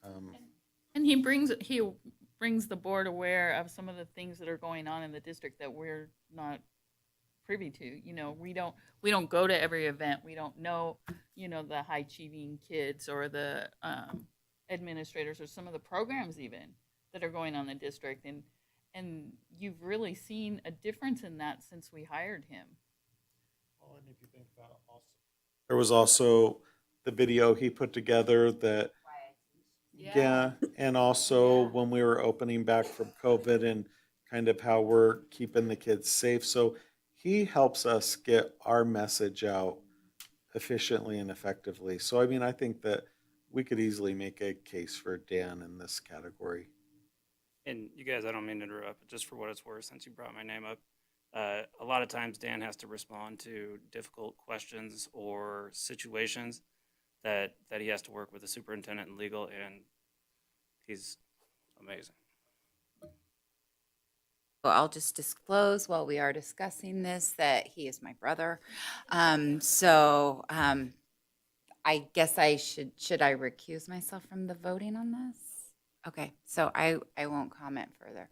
And he brings the board aware of some of the things that are going on in the district that we're not privy to. You know, we don't go to every event. We don't know, you know, the high achieving kids or the administrators or some of the programs even that are going on in the district. And you've really seen a difference in that since we hired him. Well, and if you think about it also, there was also the video he put together that, yeah, and also when we were opening back from COVID and kind of how we're keeping the kids safe. So he helps us get our message out efficiently and effectively. So, I mean, I think that we could easily make a case for Dan in this category. And you guys, I don't mean to interrupt, but just for what it's worth, since you brought my name up, a lot of times Dan has to respond to difficult questions or situations that he has to work with the superintendent and legal, and he's amazing. Well, I'll just disclose while we are discussing this that he is my brother. I guess should I recuse myself from the voting on this? Okay, so I won't comment further.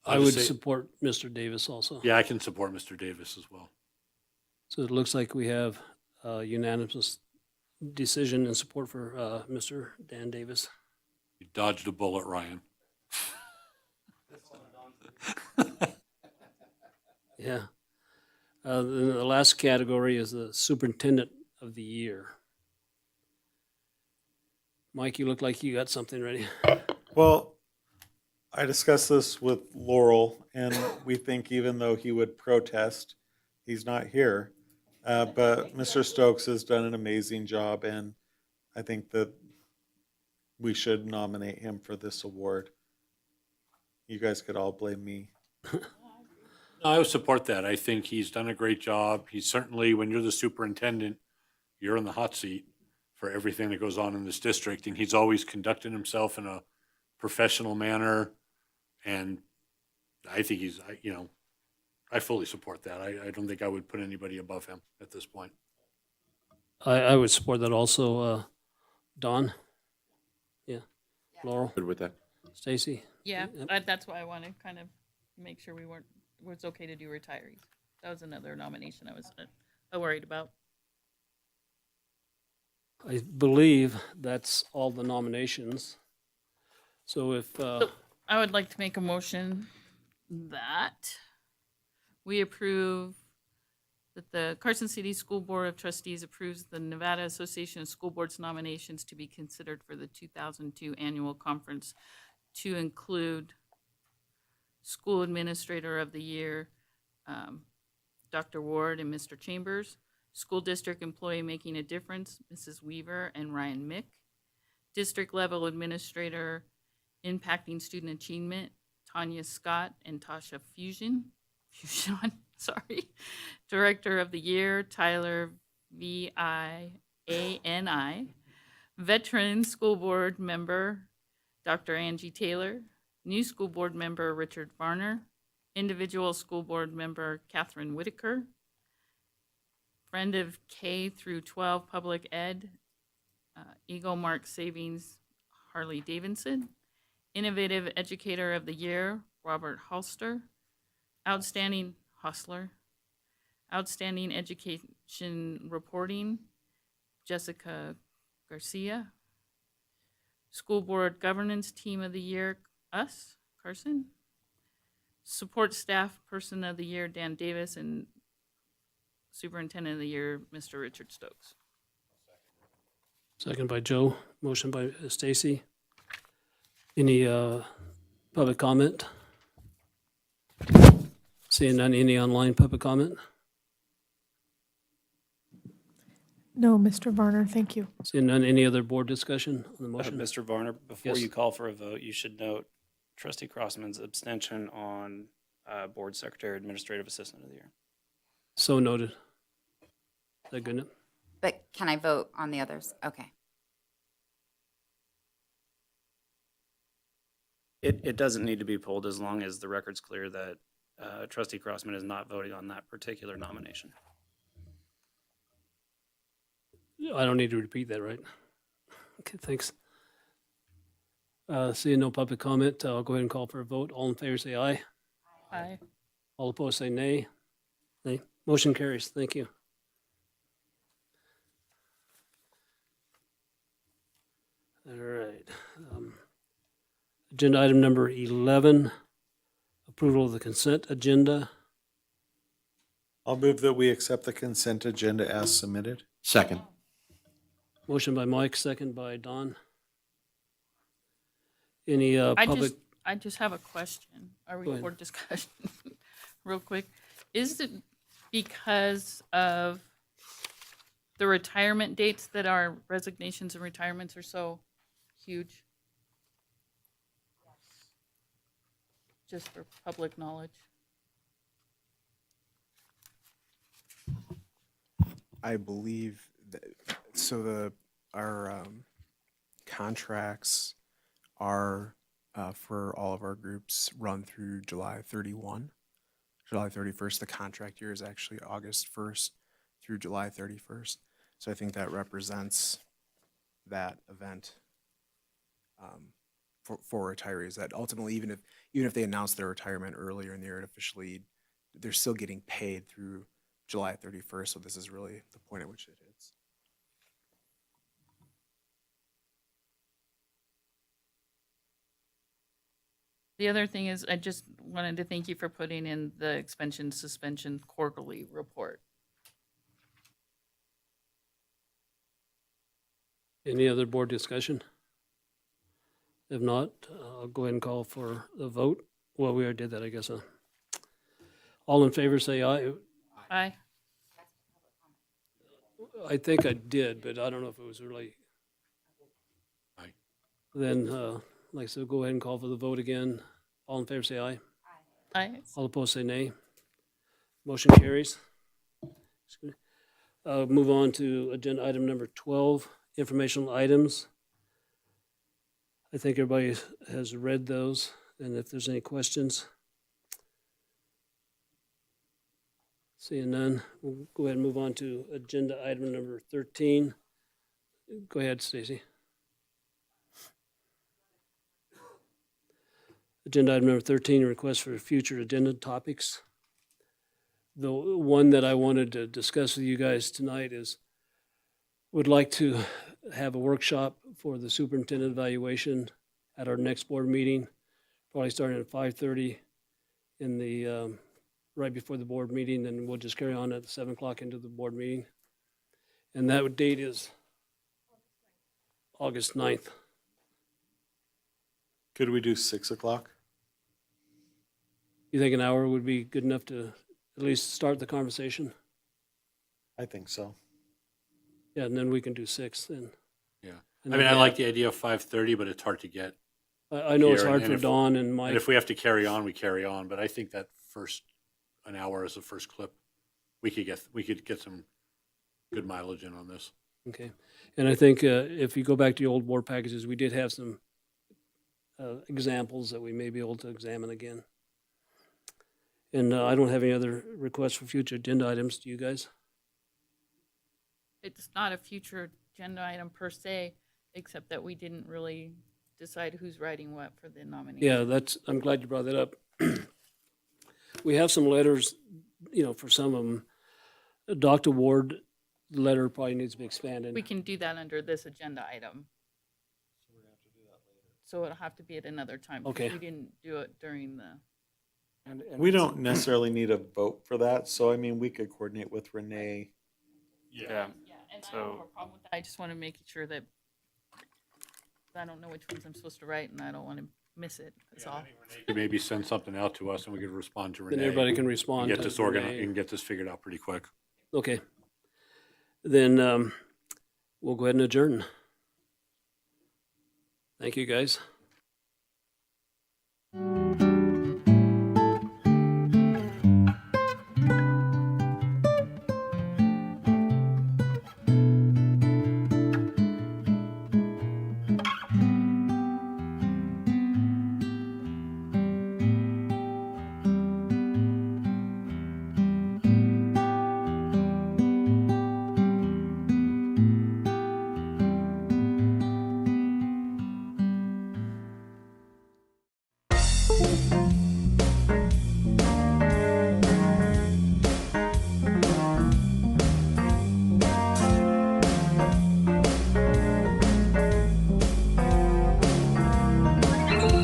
I would support Mr. Davis also. Yeah, I can support Mr. Davis as well. So it looks like we have a unanimous decision and support for Mr. Dan Davis. You dodged a bullet, Ryan. Yeah. The last category is the superintendent of the year. Mike, you look like you got something ready. Well, I discussed this with Laurel, and we think even though he would protest, he's not here. But Mr. Stokes has done an amazing job, and I think that we should nominate him for this award. You guys could all blame me. I would support that. I think he's done a great job. He's certainly, when you're the superintendent, you're in the hot seat for everything that goes on in this district, and he's always conducted himself in a professional manner. And I think I fully support that. I don't think I would put anybody above him at this point. I would support that also. Don? Yeah. Laurel? Good with that. Stacy? Yeah, Yep. that's why I want to kind of make sure it's okay to do retirees. That was another nomination I was worried about. I believe that's all the nominations. So if, So I would like to make a motion that we approve that the Carson City School Board of Trustees approves the Nevada Association of School Boards nominations to be considered for the 2002 annual conference to include School Administrator of the Year, Dr. Ward and Mr. Chambers, School District Employee Making a Difference, Mrs. Weaver and Ryan Mick, District Level Administrator Impacting Student Achievement, Tanya Scott and Tasha Fusion, Director of the Year, Tyler Viani, Veteran School Board Member, Dr. Angie Taylor, New School Board Member Richard Varner, Individual School Board Member Catherine Whitaker, Friend of K through 12 Public Ed, Eagle Mark Savings Harley Davidson, Innovative Educator of the Year Robert Holster, Outstanding Education Reporting Jessica Garcia, School Board Governance Team of the Year us, Carson, Support Staff Person of the Year Dan Davis, and Superintendent of the Year Mr. Richard Stokes. second by Joe, motion by Stacy. Any public comment? Seeing none, any online public comment? No, Mr. Varner, thank you. Seeing none, any other board discussion on the motion? Mr. Varner, before Yes. you call for a vote, you should note Trustee Crossman's abstention on Board Secretary Administrative Assistant of the Year. So noted. Is that good enough? But can I vote on the others? Okay. It doesn't need to be pulled as long as the record's clear that Trustee Crossman is not voting on that particular nomination. I don't need to repeat that, right? Okay, thanks. Seeing no public comment, I'll go ahead and call for a vote. All in favor, say aye. Aye. All opposed, say nay. Nay. Motion carries. Thank you. All right. Agenda item number 11, approval of the consent agenda. I'll move that we accept the consent agenda as submitted. Second. Motion by Mike, second by Don. Any public? I just have a question. Are Go we ahead. for discussion? Real quick. Is it because of the retirement dates that our resignations and retirements are so huge? Just for public knowledge. I believe that, so our contracts are for all of our groups run through July 31. July 31st, the contract year is actually August 1st through July 31st. So I think that represents that event for retirees, that ultimately, even if they announce their retirement earlier in the year, it officially, they're still getting paid through July 31st. So this is really the point at which it hits. The other thing is, I just wanted to thank you for putting in the expansion suspension quarterly report. Any other board discussion? If not, I'll go ahead and call for the vote. Well, we already did that, I guess. All in favor, say aye. Aye. I think I did, but I don't know if it was really. Aye. Then, like I said, go ahead and call for the vote again. All in favor, say aye. Aye. All opposed, say nay. Motion carries. Move on to agenda item number 12, informational items. I think everybody has read those, and if there's any questions. Seeing none, we'll go ahead and move on to agenda item number 13. Go ahead, Stacy. Agenda item number 13, request for future agenda topics. The one that I wanted to discuss with you guys tonight is, would like to have a workshop for the superintendent evaluation at our next board meeting, probably starting at 5:30 in the, right before the board meeting, and we'll just carry on at 7 o'clock into the board meeting. And that date is August 9th. Could we do 6 o'clock? You think an hour would be good enough to at least start the conversation? I think so. Yeah, and then we can do 6 then. Yeah. And I mean, then I we like have- the idea of 5:30, but it's hard to get. I know it's here, hard and for if- Dawn and And Mike. if we have to carry on, we carry on, but I think that an hour as a first clip, we could get some good mileage in on this. Okay. And I think if you go back to the old board packages, we did have some examples that we may be able to examine again. And I don't have any other requests for future agenda items. Do you guys? It's not a future agenda item per se, except that we didn't really decide who's writing what for the nomination. Yeah, I'm glad you brought that up. We have some letters, for some of them. Dr. Ward, the letter probably needs to be expanded. We can do that under this agenda item. So it'll have to be at another time. because Okay. We didn't do it during the, We don't necessarily need a vote for that, so I mean, we could coordinate with Renee. Yeah. and I So- don't have a problem with that. I just want to make sure that I don't know which ones I'm supposed to write and I don't want to miss it. That's all. Could maybe send something out to us and we could respond to Renee. Then everybody can and respond get to this organized Renee. and get this figured out pretty quick. Okay. Then we'll go ahead and adjourn. Thank you, guys.